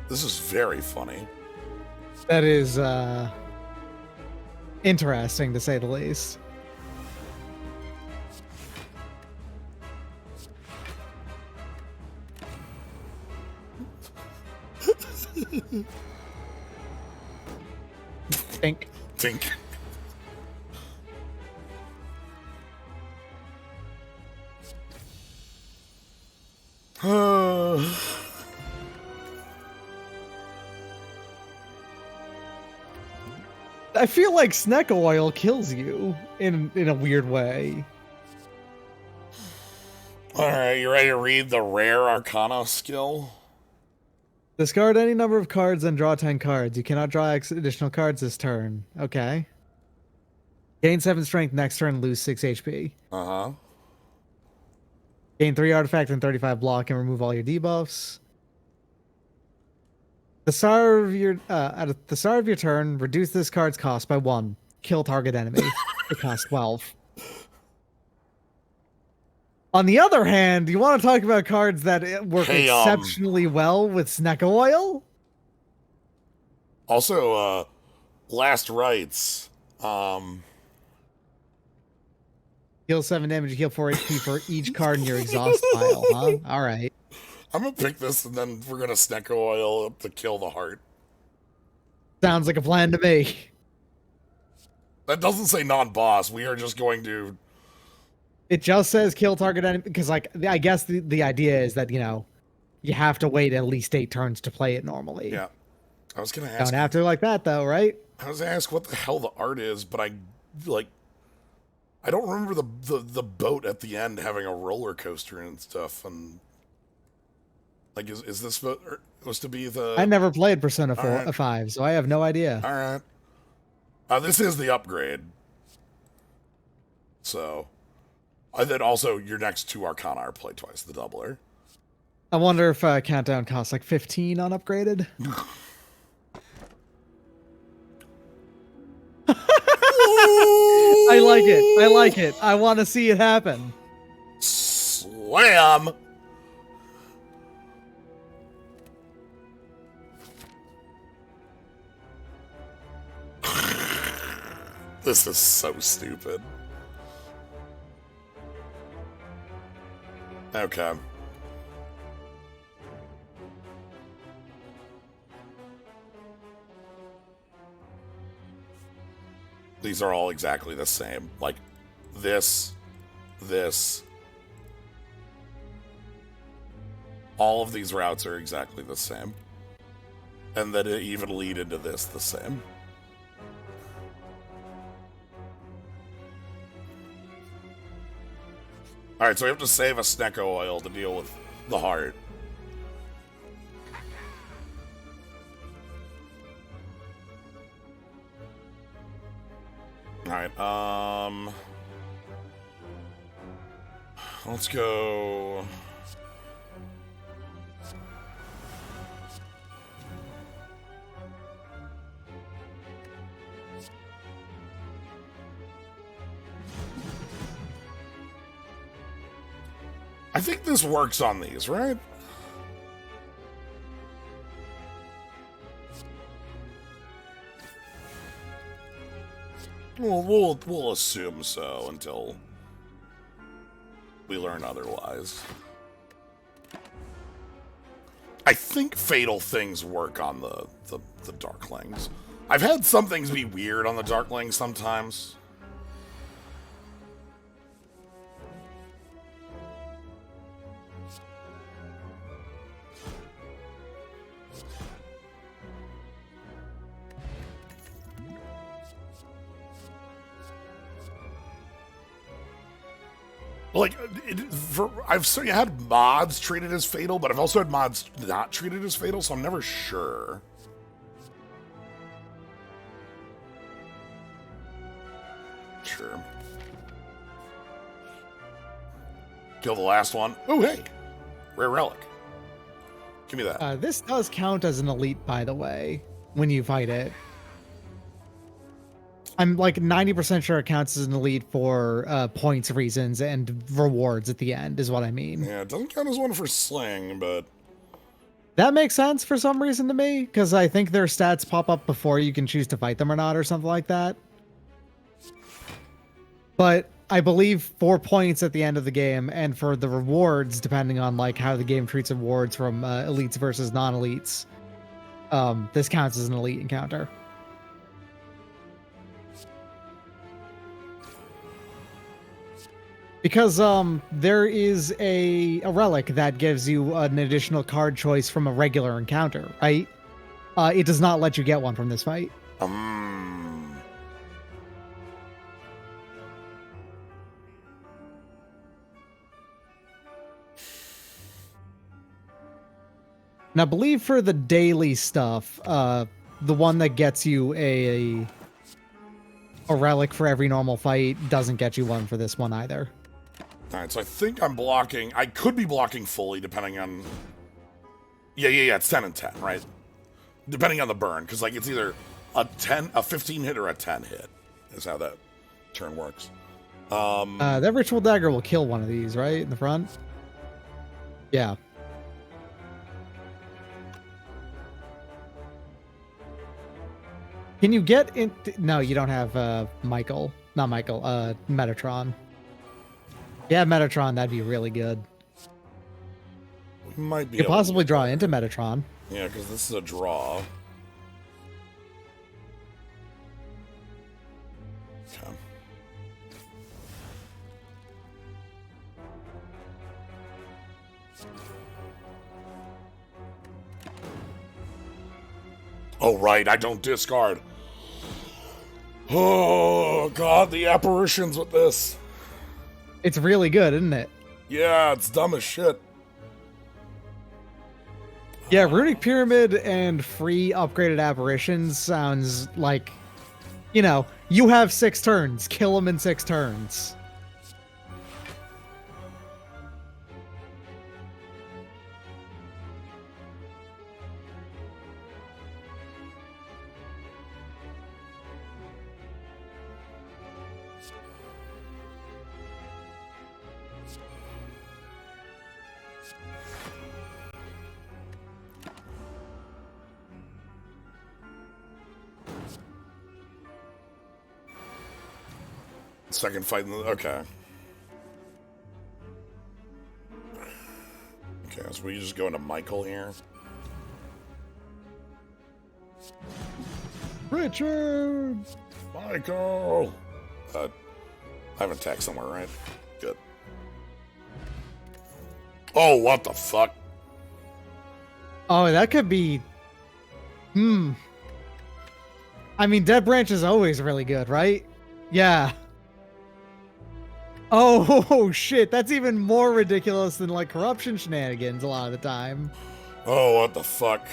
This is very funny. That is interesting, to say the least. Think. Think. I feel like Sneck Oil kills you in a weird way. Alright, you ready to read the Rare Arcana skill? Discard any number of cards and draw 10 cards. You cannot draw additional cards this turn. Okay. Gain 7 strength next turn, lose 6 HP. Uh-huh. Gain 3 artifact and 35 block and remove all your debuffs. At the start of your turn, reduce this card's cost by 1. Kill target enemy. It costs 12. On the other hand, you want to talk about cards that work exceptionally well with Sneck Oil? Also, Last Rites. Heal 7 damage, you heal 4 HP for each card in your exhaust pile, huh? Alright. I'm gonna pick this and then we're gonna Sneck Oil up to kill the heart. Sounds like a plan to me. That doesn't say non-boss. We are just going to... It just says kill target enemy, because, like, I guess the idea is that, you know, you have to wait at least 8 turns to play it normally. Yeah. I was gonna ask... Don't have to like that, though, right? I was gonna ask what the hell the art is, but I don't remember the boat at the end having a roller coaster and stuff, and... Like, is this supposed to be the... I never played Persona 4, right. 5, so I have no idea. Alright. This is the upgrade. So... And then also, your next 2 Arcana are play twice, the doubler. I wonder if Countdown costs like 15 on upgraded. I like it. I like it. I want to see it happen. Slam! This is so stupid. Okay. These are all exactly the same. Like, this. All of these routes are exactly the same. And then it even lead into this the same. Alright, so we have to save a Sneck Oil to deal with the heart. Alright, let's go... I think this works on these, right? Well, we'll assume so until we learn otherwise. I think fatal things work on the Darklings. I've had some things be weird on the Darklings sometimes. Like, I've certainly had mods treated as fatal, but I've also had mods not treated as fatal, so I'm never sure. Sure. Kill the last one. Oh, hey! Rare relic. Give me that. This does count as an elite, by the way, when you fight it. I'm like 90% sure it counts as an elite for points reasons and rewards at the end, is what I mean. Yeah, it doesn't count as one for sling, but... That makes sense for some reason to me, because I think their stats pop up before you can choose to fight them or not, or something like that. But I believe 4 points at the end of the game, and for the rewards, depending on like how the game treats rewards from elites versus non-elites, this counts as an elite encounter. Because there is a relic that gives you an additional card choice from a regular encounter, right? It does not let you get one from this fight. And I believe for the daily stuff, the one that gets you a relic for every normal fight doesn't get you one for this one either. Alright, so I think I'm blocking... I could be blocking fully, depending on... Yeah, it's 10 and 10, right? Depending on the burn, because like it's either a 15 hit or a 10 hit, is how that turn works. That ritual dagger will kill one of these, right? In the front? Yeah. Can you get in? No, you don't have Michael. Not Michael. Metatron. Yeah, Metatron. That'd be really good. We might be. You could possibly draw into Metatron. Yeah, because this is a draw. Okay. Oh, right. I don't discard. Oh, God. The apparitions with this. It's really good, isn't it? Yeah, it's dumb as shit. Yeah, Runic Pyramid and free upgraded apparitions sounds like, you know, you have 6 turns. Kill them in 6 turns. Second fight in the... Okay. Okay, so we just go into Michael here. Richard! Michael! I have an attack somewhere, right? Good. Oh, what the fuck? Oh, that could be... I mean, Dead Branch is always really good, right? Yeah. Oh, shit. That's even more ridiculous than, like, corruption shenanigans a lot of the time. Oh, what the fuck?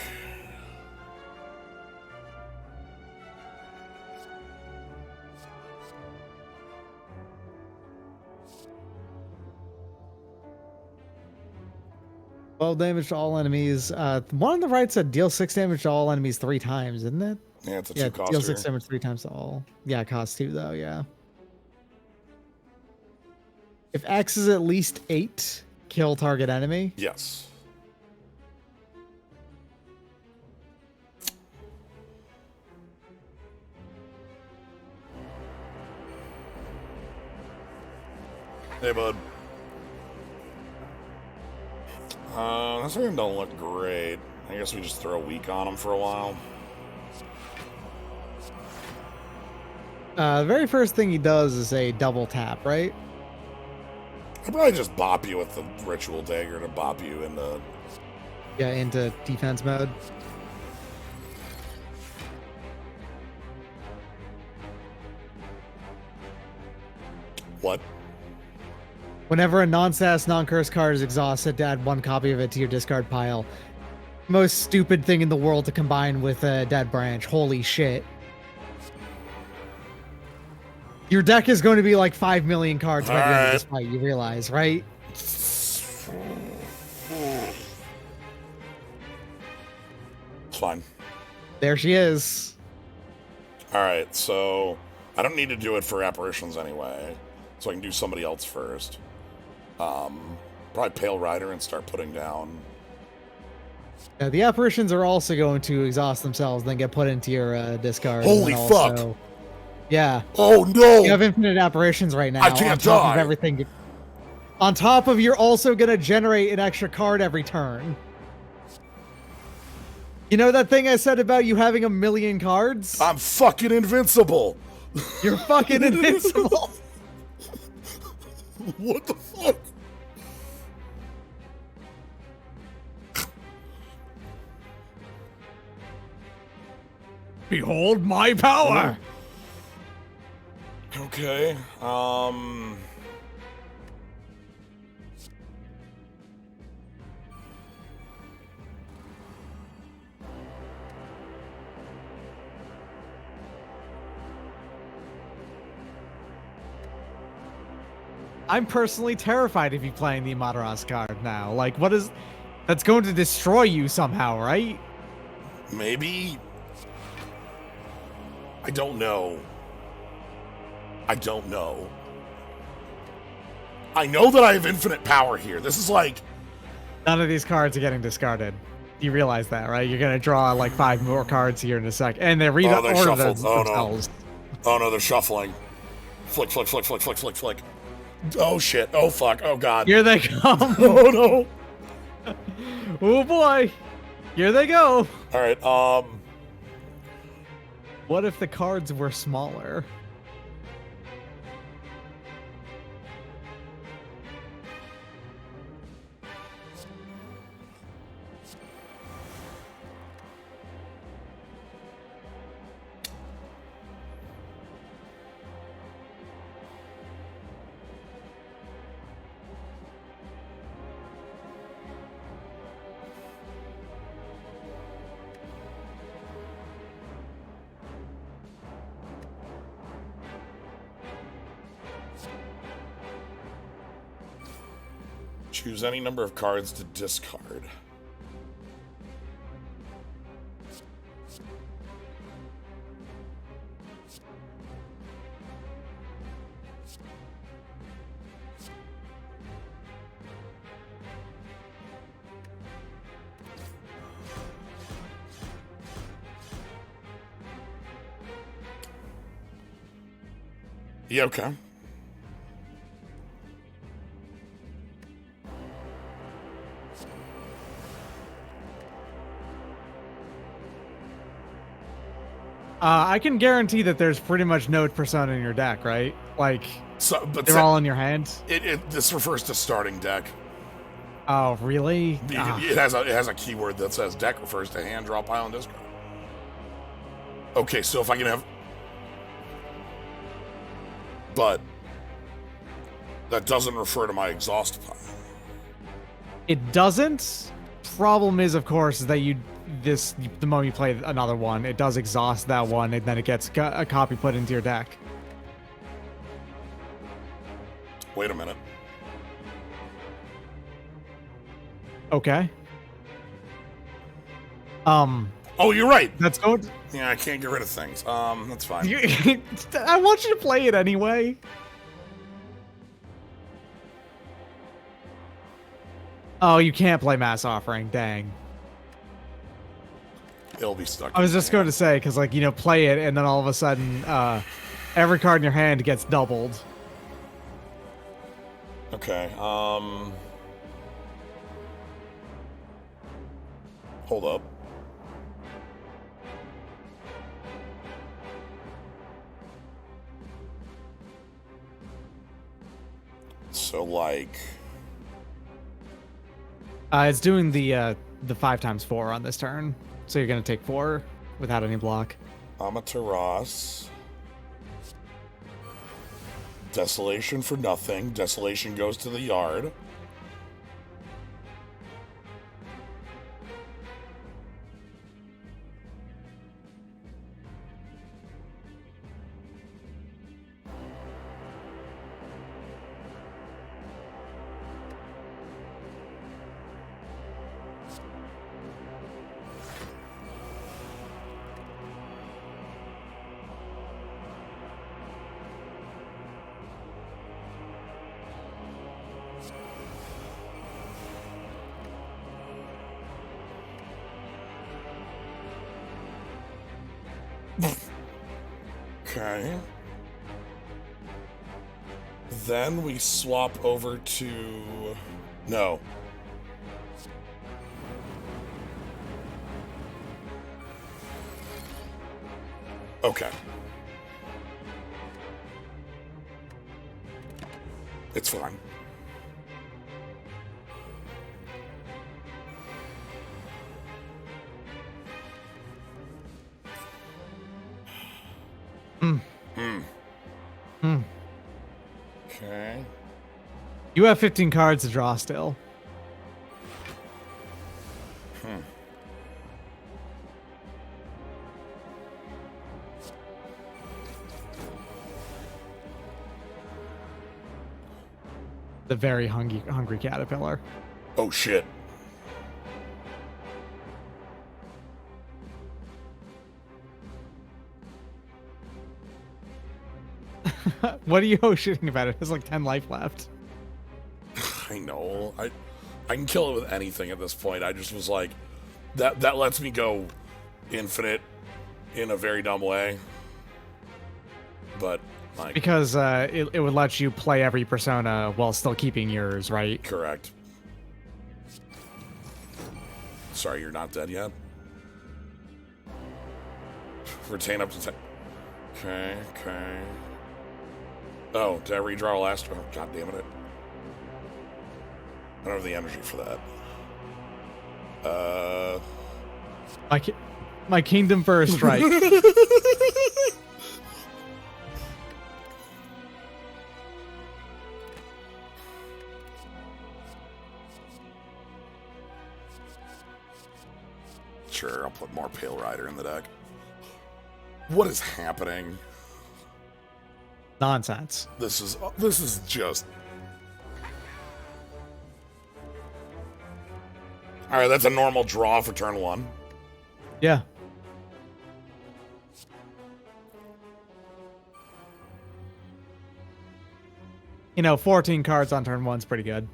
Well, damage to all enemies. One on the right said deal 6 damage to all enemies 3 times, isn't it? Yeah, it's a 2 cost. Deal 6 damage 3 times to all. Yeah, it costs 2 though, yeah. If X is at least 8, kill target enemy. Yes. Hey, bud. This one don't look great. I guess we just throw a weak on him for a while. The very first thing he does is a double tap, right? I'd probably just bop you with the ritual dagger to bop you into... Yeah, into defense mode. What? Whenever a non-status, non-curse card is exhausted, add 1 copy of it to your discard pile. Most stupid thing in the world to combine with a Dead Branch. Holy shit. Your deck is going to be like 5 million cards by the end of this fight, you realize, right? Fine. There she is. Alright, so I don't need to do it for apparitions anyway. So I can do somebody else first. Probably Pale Rider and start putting down. Yeah, the apparitions are also going to exhaust themselves, then get put into your discard. Holy fuck! Also, yeah. Oh no! You have infinite apparitions right now. I can't on top die. Of everything. On top of you're also gonna generate an extra card every turn. You know that thing I said about you having 1 million cards? I'm fucking invincible! You're fucking invincible! What the fuck? Behold my power! Okay, I'm personally terrified of you playing the Amateras card now. Like, what is... That's going to destroy you somehow, right? maybe? I don't know. I don't know. I know that I have infinite power here. This is like... None of these cards are getting discarded. You realize that, right? You're going to draw like 5 more cards here in a sec. And they're they're reorder shuffled. themselves. Oh no, they're shuffling. Flick, flick, flick, flick, flick, flick, flick. Oh shit. Oh fuck. Oh god. Here they come. Oh no. Oh boy. Here they go. Alright, What if the cards were smaller? choose any number of cards to discard. Yeah, okay. I can guarantee that there's pretty much no persona in your deck, right? Like, So, but they're all in your hand. This refers to starting deck. Oh, really? It has a keyword that says deck refers to hand, draw, pile, and discard. Okay, so if I can have, but that doesn't refer to my exhaust pile. It doesn't. Problem is, of course, that the moment you play another one, it does exhaust that one, and then it gets a copy put into your deck. Wait a minute. Okay. Oh, you're right. That's going. Yeah, I can't get rid of things. That's fine. I want you to play it anyway. Oh, you can't play Mass Offering. Dang. It'll be stuck. I was just going to say, because, like, you know, play it, and then all of a sudden, every card in your hand gets doubled. Okay, hold up. So, like... It's doing the 5x4 on this turn, so you're going to take 4 without any block. Amaterasu. Desolation for nothing. Desolation goes to the yard. Okay. Then we swap over to... No. Okay. It's fine. Okay. You have 15 cards to draw still. The very hungry caterpillar. Oh, shit. What are you shitting about? It has like 10 life left. I know. I can kill it with anything at this point. I just was like, that lets me go infinite in a very dumb way. But like, Because it would let you play every persona while still keeping yours, right? correct. Sorry, you're not dead yet. Retain up to 10. Okay, okay. Oh, did I redraw last? Oh, god damn it. I don't have the energy for that. My kingdom first strike. Sure, I'll put more Pale Rider in the deck. What is happening? Nonsense. This is just... Alright, that's a normal draw for turn 1. Yeah. You know, 14 cards on turn 1's pretty good.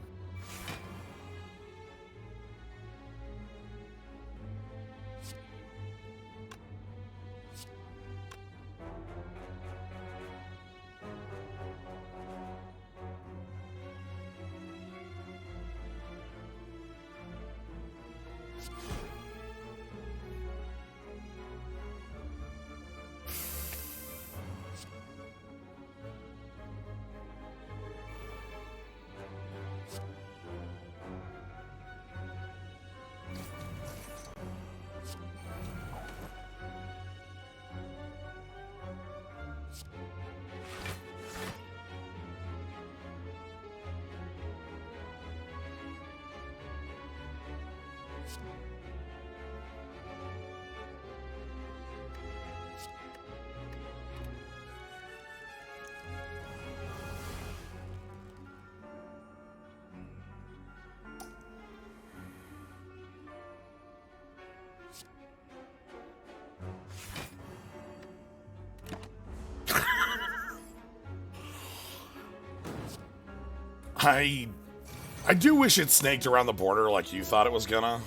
I do wish it snaked around the border like you thought it was gonna.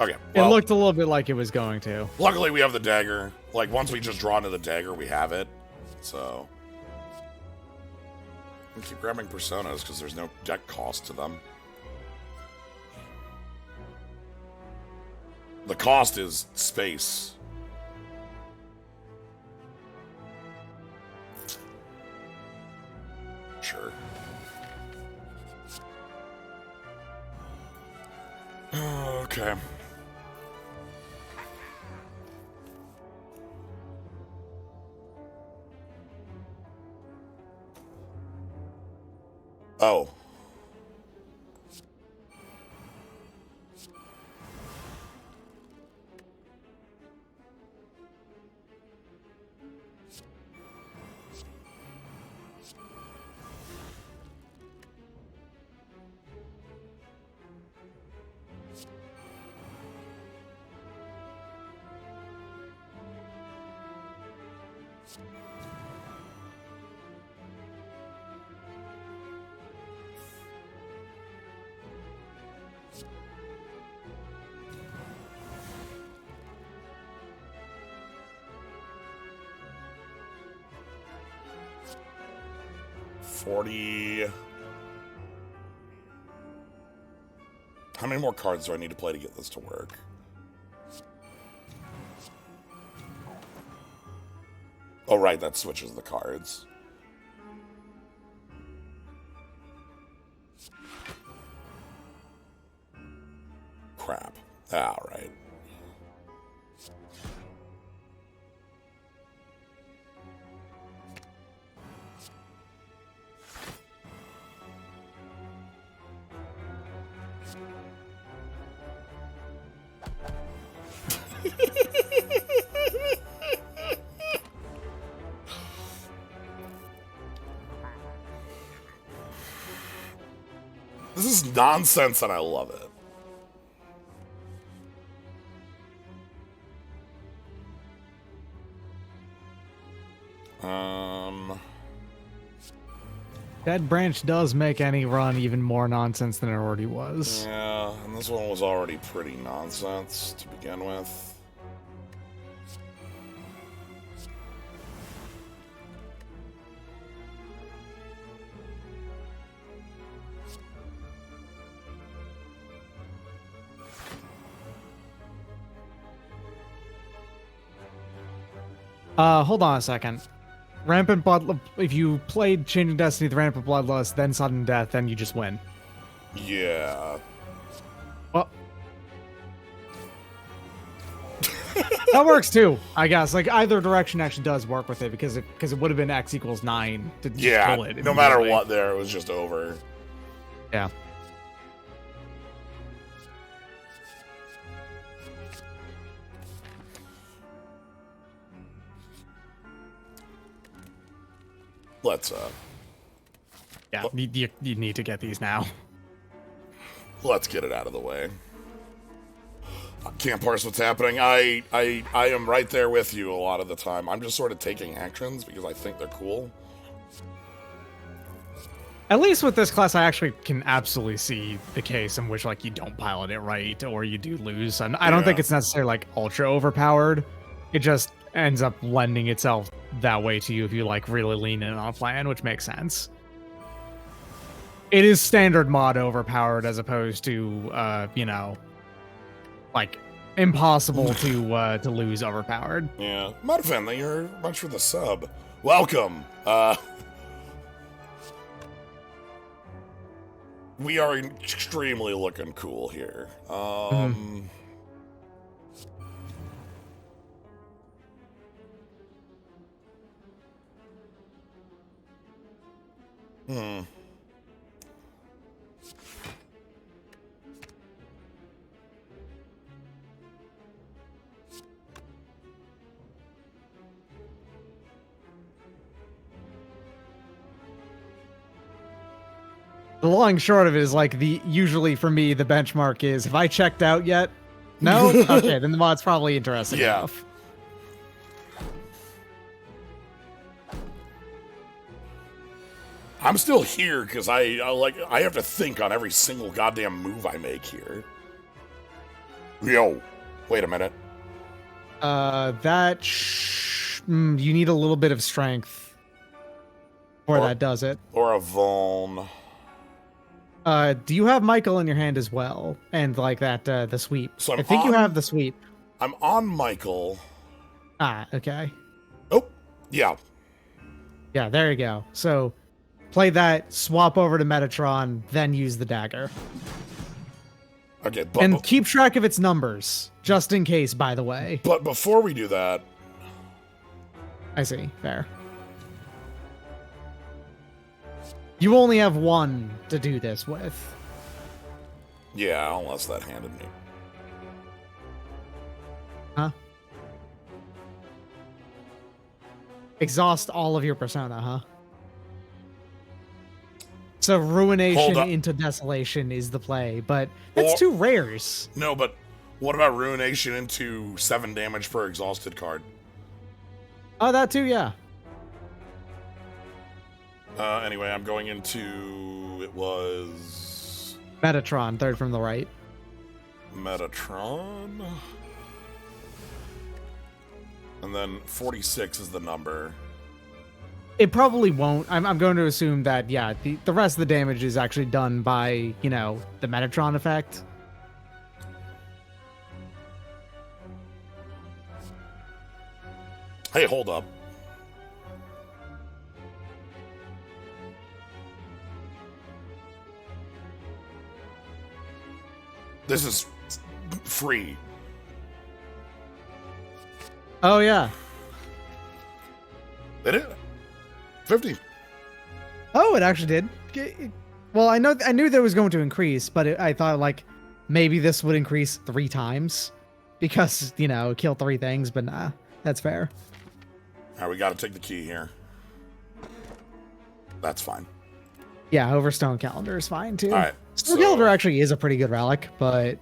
Okay, well, It looked a little bit like it was going to. luckily we have the dagger. Like, once we just draw into the dagger, we have it. So... I keep grabbing personas because there's no deck cost to them. The cost is space. Sure. Okay. Oh. How many more cards do I need to play to get this to work? Oh, right, that switches the cards. Crap. All right. This is nonsense and I love it. Dead Branch does make any run even more nonsense than it already was. Yeah, and this one was already pretty nonsense to begin with. Hold on a second. Rampant Blood... If you played Changing Destiny, the Rampant Bloodlust, then Sudden Death, then you just win. Yeah. Well... that works too, I guess. Like, either direction actually does work with it, because it would have been X equals 9 to Yeah, pull it. no matter what there, it was just over. Yeah. Let's, Yeah, you need to get these now. let's get it out of the way. I can't parse what's happening. I am right there with you a lot of the time. I'm just sort of taking actions because I think they're cool. At least with this class, I actually can absolutely see the case in which, like, you don't pilot it right or you do lose. And I don't think it's necessarily, like, ultra overpowered. It just ends up lending itself that way to you if you, like, really lean in on a plan, which makes sense. It is standard mod overpowered as opposed to, you know, like, impossible to lose overpowered. Yeah. Mudfin, thank you very much for the sub. Welcome. We are extremely looking cool here. The long and short of it is, like, usually for me, the benchmark is, have I checked out yet? No? Okay, then the mod's probably interesting enough. I'm still here because I have to think on every single goddamn move I make here. Yo, wait a minute. You need a little bit of strength before that does it. Or a Vuln. Do you have Michael in your hand as well? And like that, the sweep. So I think you have the sweep. I'm on Michael. Ah, okay. Oh, yeah. Yeah, there you go. So play that, swap over to Metatron, then use the dagger. Okay, and keep track of its numbers, just in case, by the way. But before we do that... I see, fair. You only have one to do this with. Yeah, unless that handed me. Huh? Exhaust all of your persona, huh? So Ruination into Desolation is the play, but that's 2 rares. No, but what about Ruination into 7 damage per exhausted card? Oh, that too, yeah. Anyway, I'm going into... It was... Metatron, 3rd from the right. Metatron. And then 46 is the number. It probably won't. I'm going to assume that, yeah, the rest of the damage is actually done by, you know, the Metatron effect. Hey, hold up. This is free. Oh, yeah. Did it? 50. Oh, it actually did. Well, I knew that it was going to increase, but I thought, like, maybe this would increase 3 times. Because, you know, kill 3 things, but nah. That's fair. Alright, we gotta take the key here. That's fine. Yeah, Overstone Calendar is fine, too. Alright. Stone Calendar actually is a pretty good relic, but...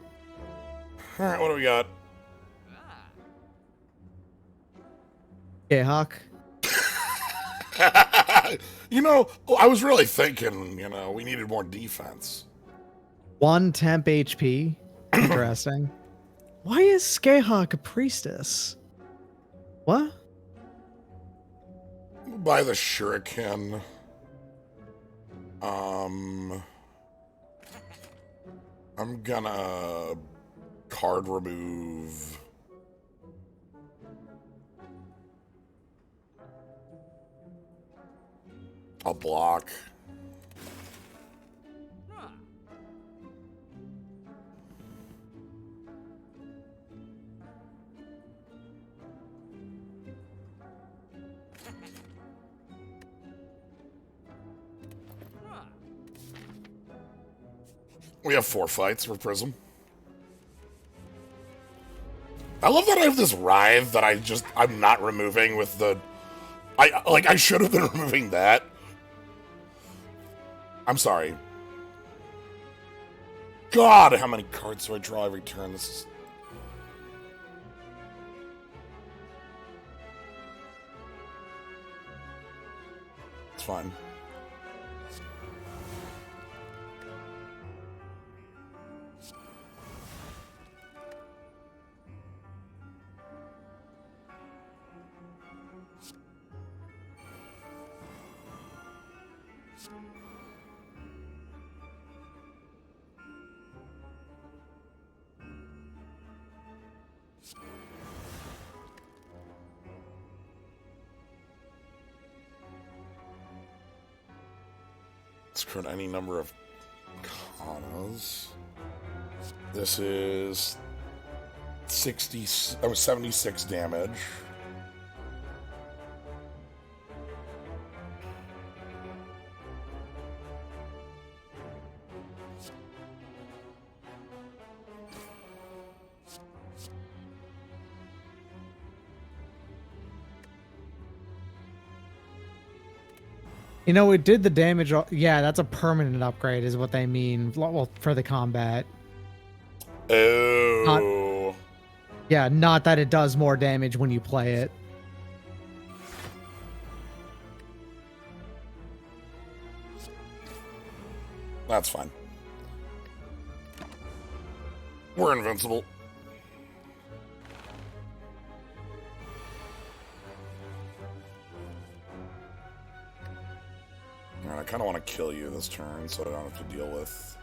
Alright, what do we got? Okay, Hawk. You know, I was really thinking, you know, we needed more defense. 1 temp HP. Interesting. Why is Skyhawk a priestess? What? By the shuriken. I'm gonna card remove. I'll block. We have 4 fights for Prism. I love that I have this writhe that I'm not removing with the... I should have been removing that. I'm sorry. God, how many cards do I draw every turn? This is... It's fine. Screw any number of kanas. This is 76 damage. You know, it did the damage. Yeah, that's a permanent upgrade, is what they mean. Well, for the combat. Oh. Not that it does more damage when you play it. That's fine. We're invincible. I kind of want to kill you this turn so I don't have to deal with...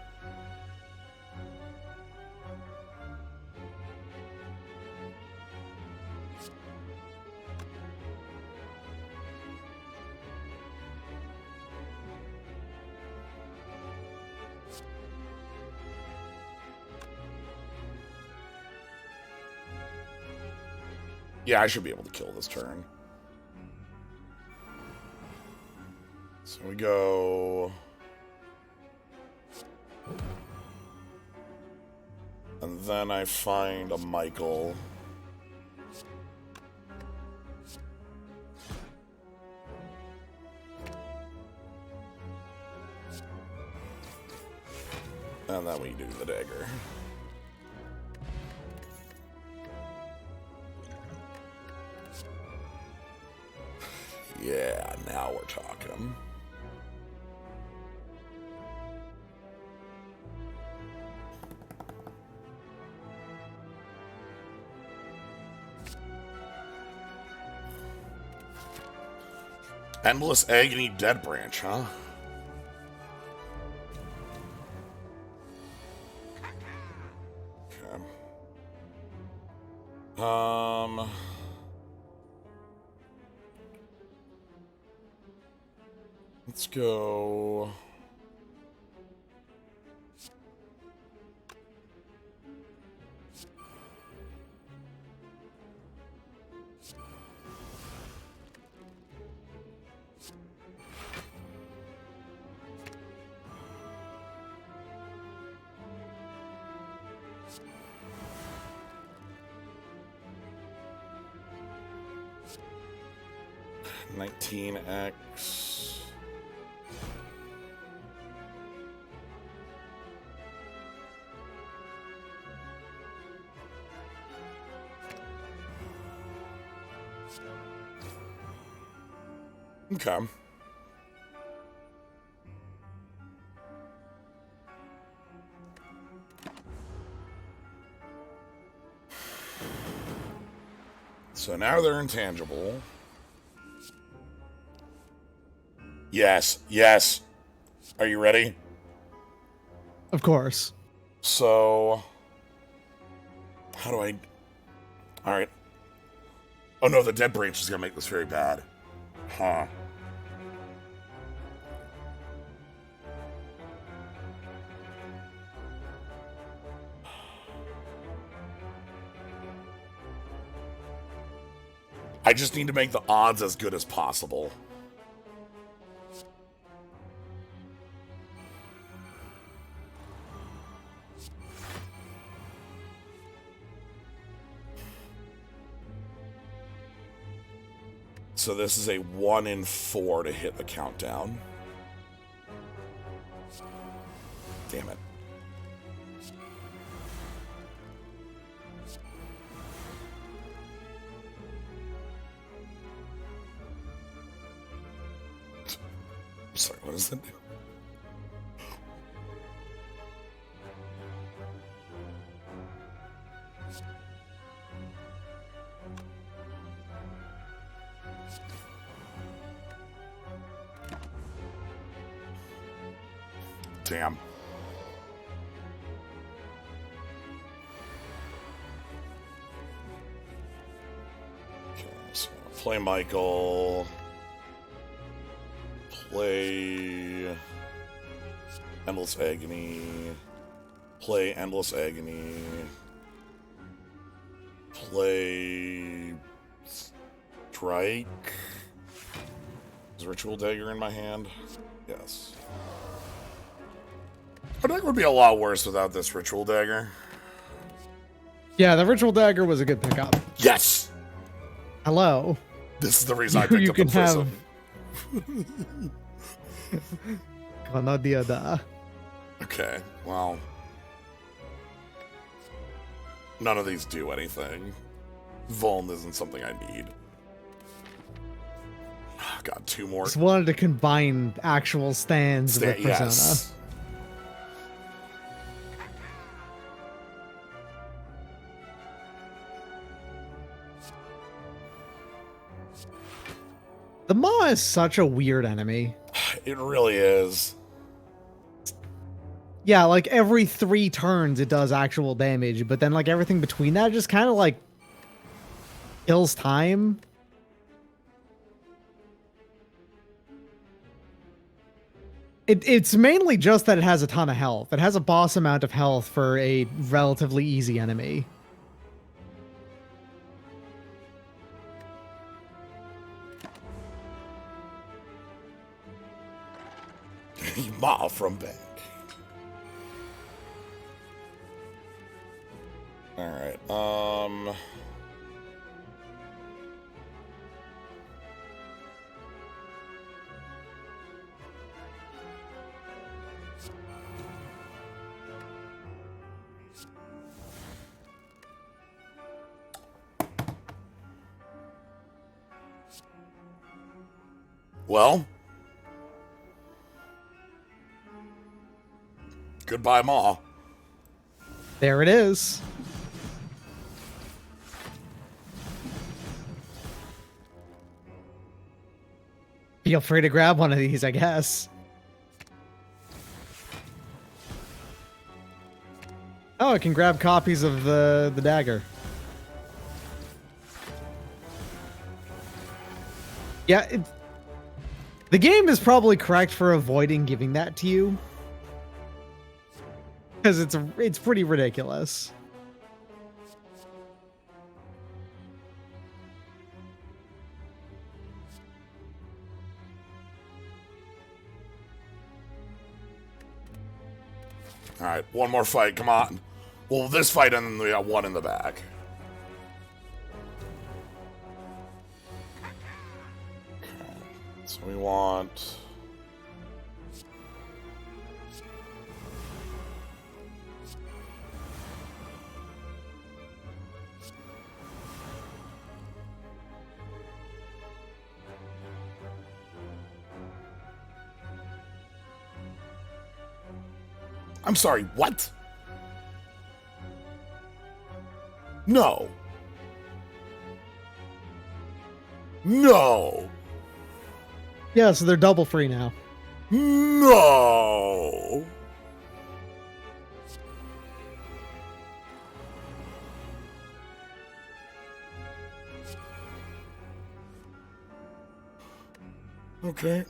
Yeah, I should be able to kill this turn. So we go And then I find a Michael. And then we do the dagger. Yeah, now we're talking. Endless Agony Dead Branch, huh? Okay. Let's go. $19X. Okay. So now they're intangible. Yes, yes. Are you ready? Of course. So, how do I... Alright. Oh no, the Dead Branch is going to make this very bad. Huh. I just need to make the odds as good as possible. So this is a 1 in 4 to hit the countdown. Damn it. Sorry, what does that do? Damn. Okay, so play Michael. Play Endless Agony. Play Endless Agony. Play Strike. Is Ritual Dagger in my hand? Yes. I think it would be a lot worse without this Ritual Dagger. Yeah, the Ritual Dagger was a good pickup. Yes! Hello. This is the reason I picked up the Prism. Okay, well... None of these do anything. Vuln isn't something I need. God, 2 more. Just wanted to combine actual stands with Persona. Yes. The Maw is such a weird enemy. It really is. Yeah, like every 3 turns it does actual damage, but then like everything between that just kind of like kills time. It's mainly just that it has a ton of health. It has a boss amount of health for a relatively easy enemy. Ma from back. Alright, well, goodbye, Ma. There it is. Feel free to grab one of these, I guess. Oh, I can grab copies of the dagger. Yeah, the game is probably correct for avoiding giving that to you. Because it's pretty ridiculous. Alright, one more fight, come on. Well, this fight and then we got one in the back. Okay, so we want... I'm sorry, what? No. No. Yeah, so they're double free now. No. Okay.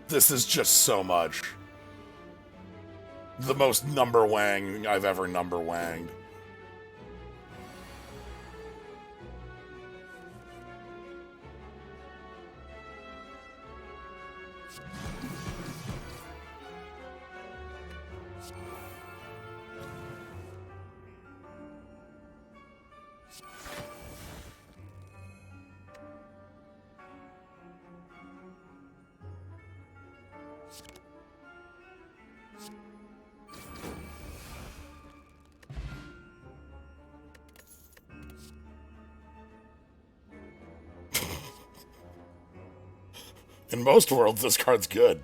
This is just so much. The most number wang I've ever number wanged. In most worlds, this card's good.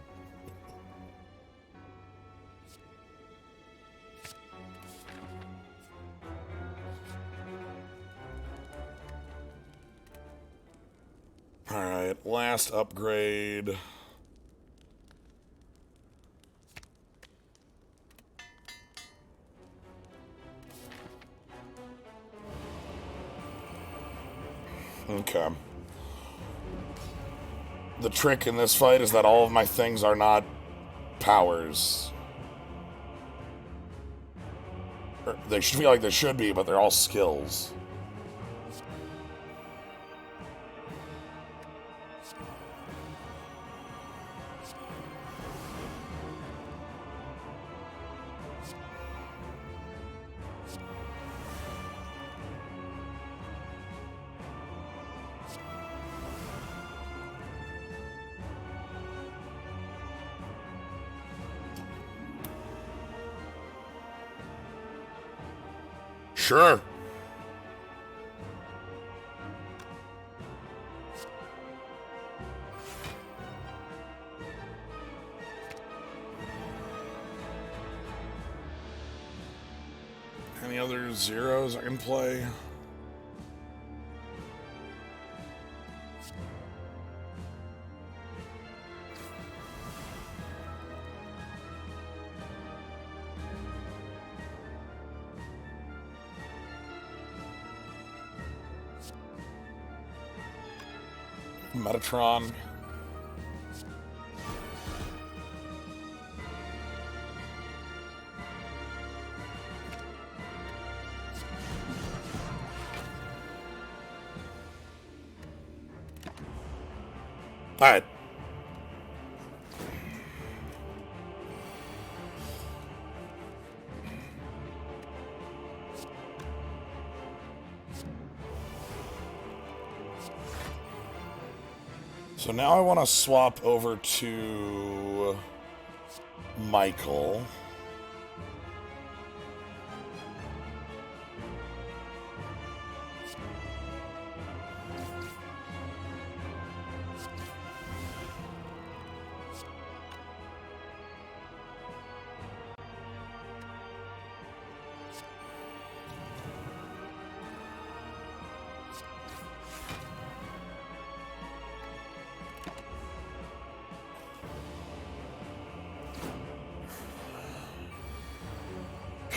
Alright, last upgrade. Okay. The trick in this fight is that all of my things are not powers. They should feel like they should be, but they're all skills. Sure. Any other zeros I can play? Metatron. All right. So now I want to swap over to Michael.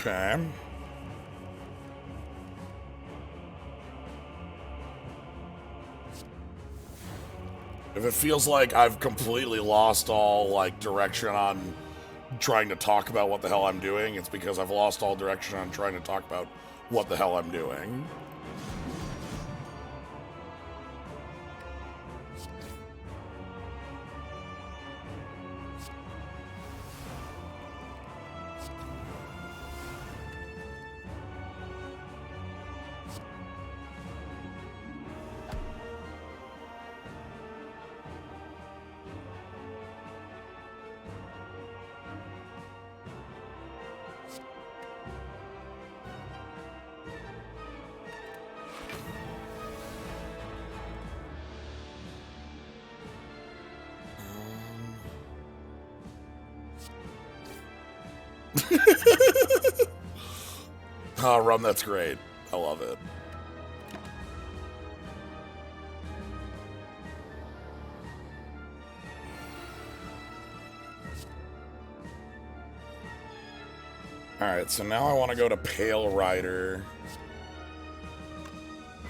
Okay. If it feels like I've completely lost all, like, direction on trying to talk about what the hell I'm doing, it's because I've lost all direction on trying to talk about what the hell I'm doing. Oh, Rum, that's great. I love it. Alright, so now I want to go to Pale Rider.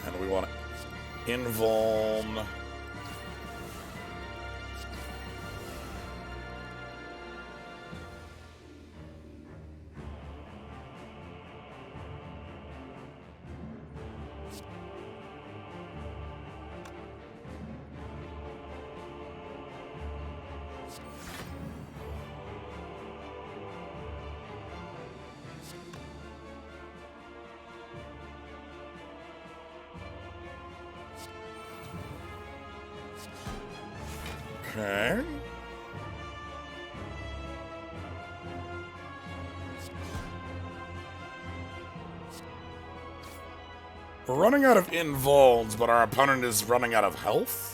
And we want to invuln. Okay. We're running out of invulns, but our opponent is running out of health?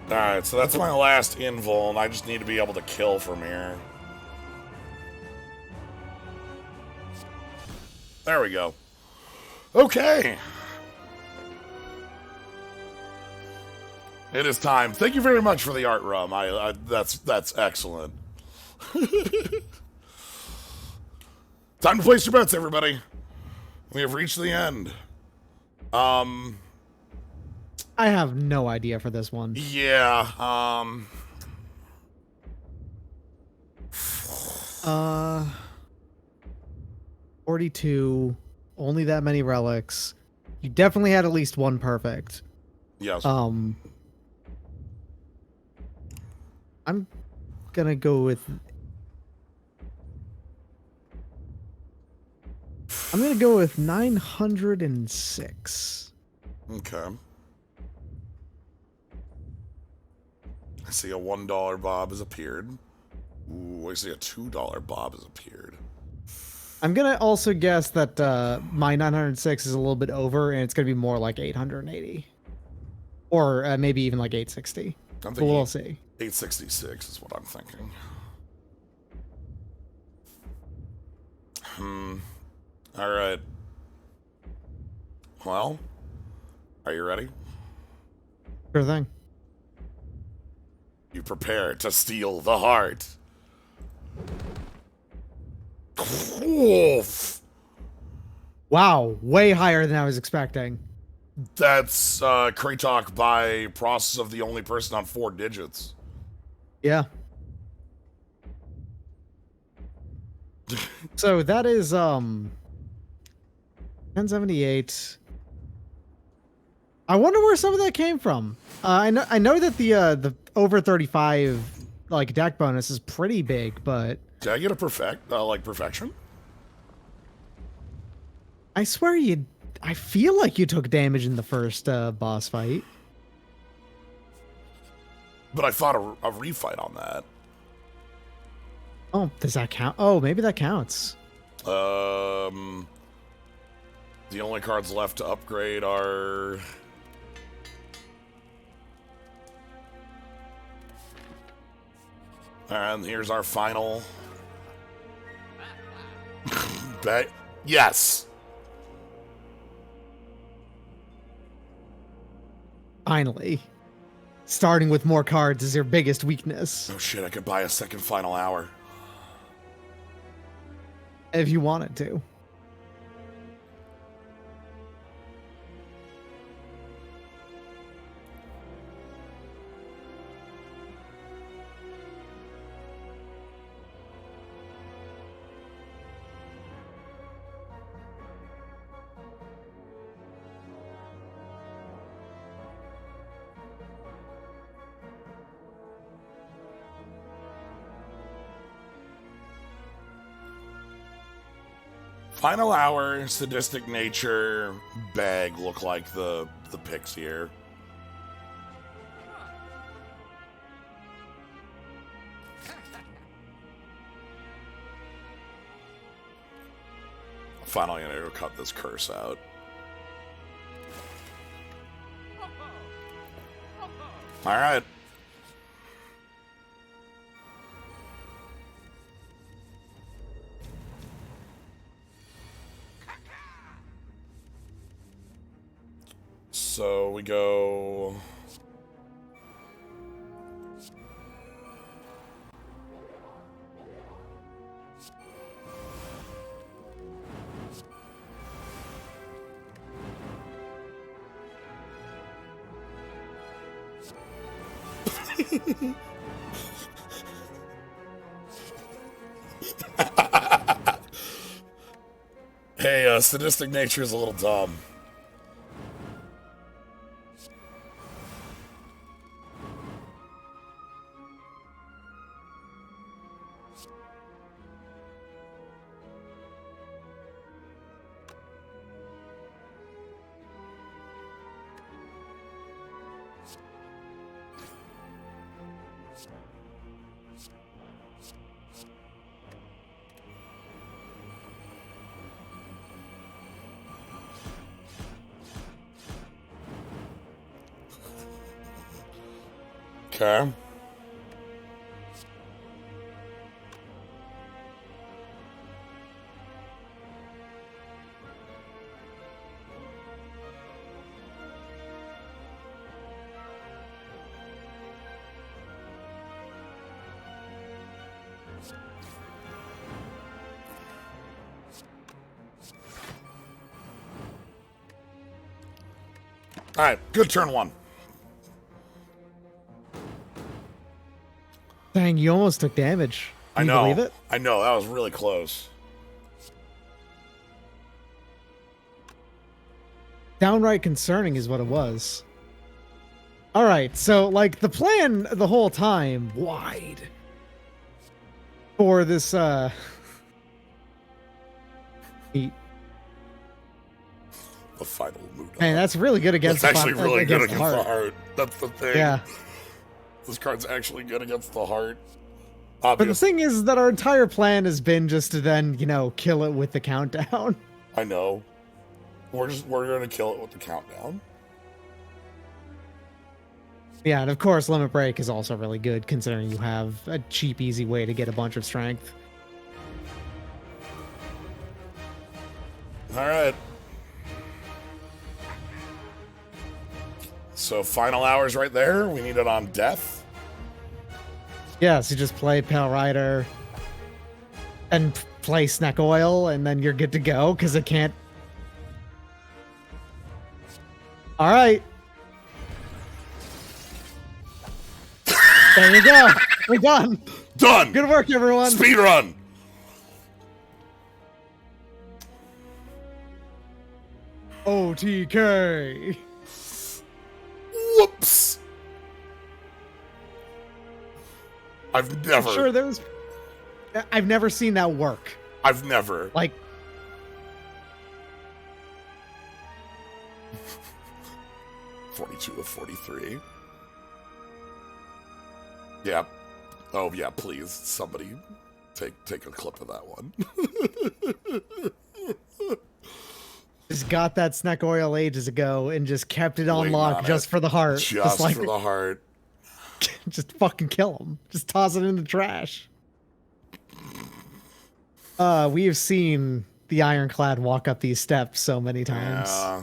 Alright, so that's my last invuln. I just need to be able to kill from here. There we go. Okay. It is time. Thank you very much for the art, Rum. That's excellent. Time to place your bets, everybody. We have reached the end. I have no idea for this one. Yeah, 42, only that many relics. You definitely had at least one perfect. yes. I'm gonna go with. I'm gonna go with 906. Okay. I see a $1 Bob has appeared. Ooh, I see a $2 Bob has appeared. I'm gonna also guess that my 906 is a little bit over, and it's gonna be more like 880, or maybe even like 860. I'm But we'll thinking see. 866 is what I'm thinking. All right. Well, are you ready? Sure thing. You prepare to steal the heart. Oof. Wow, way higher than I was expecting. That's Kratok by process of the only person on 4 digits. Yeah. So that is 1078. I wonder where some of that came from. I know that the over 35 like deck bonus is pretty big, but Did I get a perfection? I swear I feel like you took damage in the first boss fight. But I fought a refight on that. Oh, does that count? Oh, maybe that counts. The only cards left to upgrade are... And here's our final... bet. Yes! Finally. Starting with more cards is your biggest weakness. Oh shit, I could buy a second final hour. If you wanted to. Final hour, sadistic nature, bag look like the picks here. Finally gonna go cut this curse out. Alright. So we go... Hey, sadistic nature is a little dumb. Okay. All right, good turn one. Dang, you almost took damage. I Can you know. believe it? I know. That was really close. Downright concerning is what it was. All right, so like the plan the whole time, wide for this meat. The final mood. Man, that's really good against. That's actually the, really good against heart. the heart. That's the thing. Yeah. This card's actually good against the heart. But the Obvious. thing is that our entire plan has been just to then, you know, kill it with the countdown. I know. We're gonna kill it with the countdown. Yeah, and of course, Limit Break is also really good considering you have a cheap, easy way to get a bunch of strength. All right. So final hours right there. We need it on death. Yeah, so you just play Pale Rider and play Snack Oil, and then you're good to go because it can't. All right. There you go. We're done. Done. Good work, everyone. Speed run. OTK. Whoops. I've never. Sure, there's. I've never seen that work. I've never. Like, 42 of 43. Yeah. Oh yeah, please, somebody take a clip of that one. just got that Snack Oil ages ago and just kept it on Waiting lock on just it. for the heart. Just like, for the heart. just fucking kill him. Just toss it in the trash. We have seen the Ironclad walk up these steps so many times. Yeah.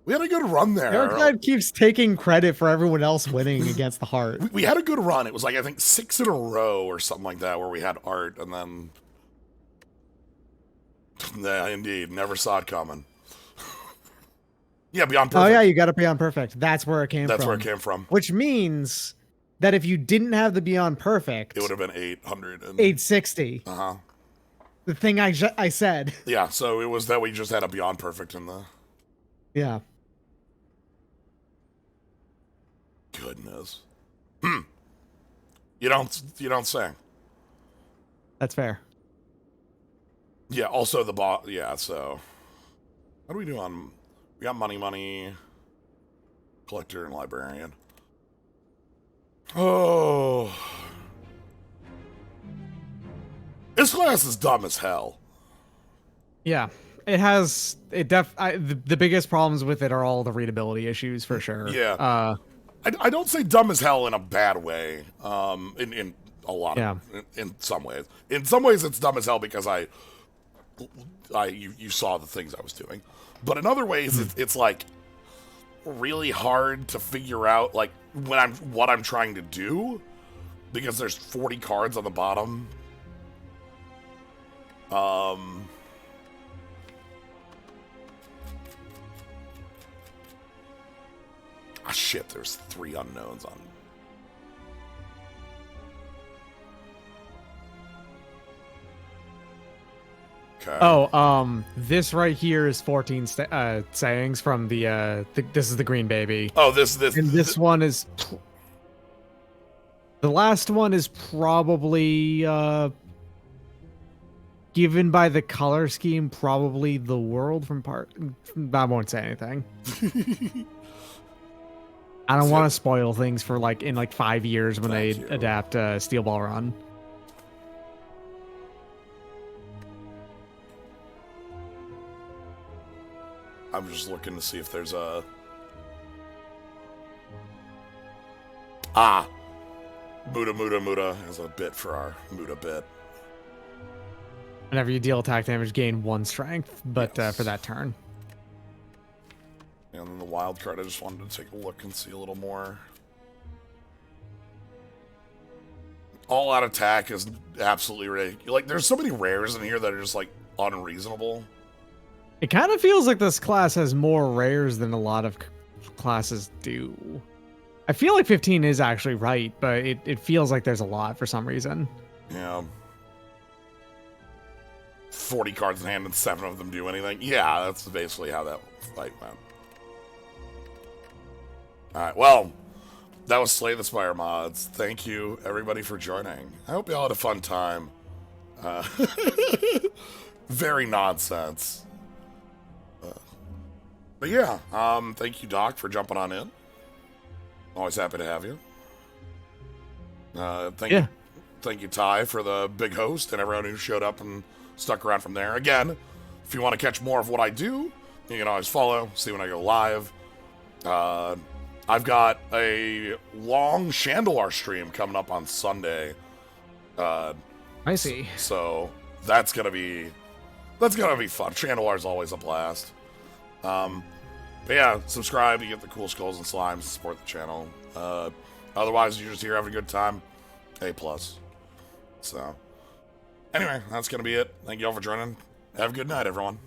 We had a good run there. Ironclad keeps taking credit for everyone else winning against the heart. We had a good run. It was like, I think 6 in a row or something like that where we had art and then... Yeah, indeed. Never saw it coming. Yeah, Beyond Perfect. Oh yeah, you got it Beyond Perfect. That's where it came from. That's where it came from. Which means that if you didn't have the Beyond Perfect, It would have been 800 and... 860. Uh-huh. The thing I said. Yeah, so it was that we just had a Beyond Perfect in the... Yeah. Goodness. You don't say. That's fair. Yeah, also the bot. Yeah, so. What do we do on... We got Money, Collector, and Librarian. Oh. This class is dumb as hell. Yeah, it has the biggest problems with it are all the readability issues for sure. Yeah. I don't say dumb as hell in a bad way. In a lot of... In some ways. In some ways it's dumb as hell because you saw the things I was doing. But in other ways, it's like really hard to figure out like what I'm trying to do because there's 40 cards on the bottom. Ah shit, there's 3 unknowns on. Okay. Oh, this right here is 14 sayings from the this is the Green Baby. Oh, this And this one is the last one is probably given by the color scheme, probably the world from part. I won't say anything. I don't want to spoil things for like in like 5 years when they adapt Steel Ball Run. I'm just looking to see if there's a... Muda is a bit for our Muda bit. Whenever you deal attack damage, gain 1 strength, but for that turn. And then the wild card, I just wanted to take a look and see a little more. All out attack is absolutely ridiculous. Like, there's so many rares in here that are just like unreasonable. It kind of feels like this class has more rares than a lot of classes do. I feel like 15 is actually right, but it feels like there's a lot for some reason. Yeah. 40 cards in hand and 7 of them do anything. Yeah, that's basically how that fight went. Alright, well, that was Slay the Spire mods. Thank you, everybody, for joining. I hope you all had a fun time. Very nonsense. But yeah, thank you, Doc, for jumping on in. Always happy to have you. Thank you, Ty, for the big host and everyone who showed up and stuck around from there. Again, if you want to catch more of what I do, you can always follow, see when I go live. I've got a long Chandelar stream coming up on Sunday. I see. So that's gonna be fun. Chandelar's always a blast. But yeah, subscribe, you get the cool skulls and slimes, support the channel. Otherwise, you're just here having a good time. A+. So, anyway, that's gonna be it. Thank you all for joining. Have a good night, everyone.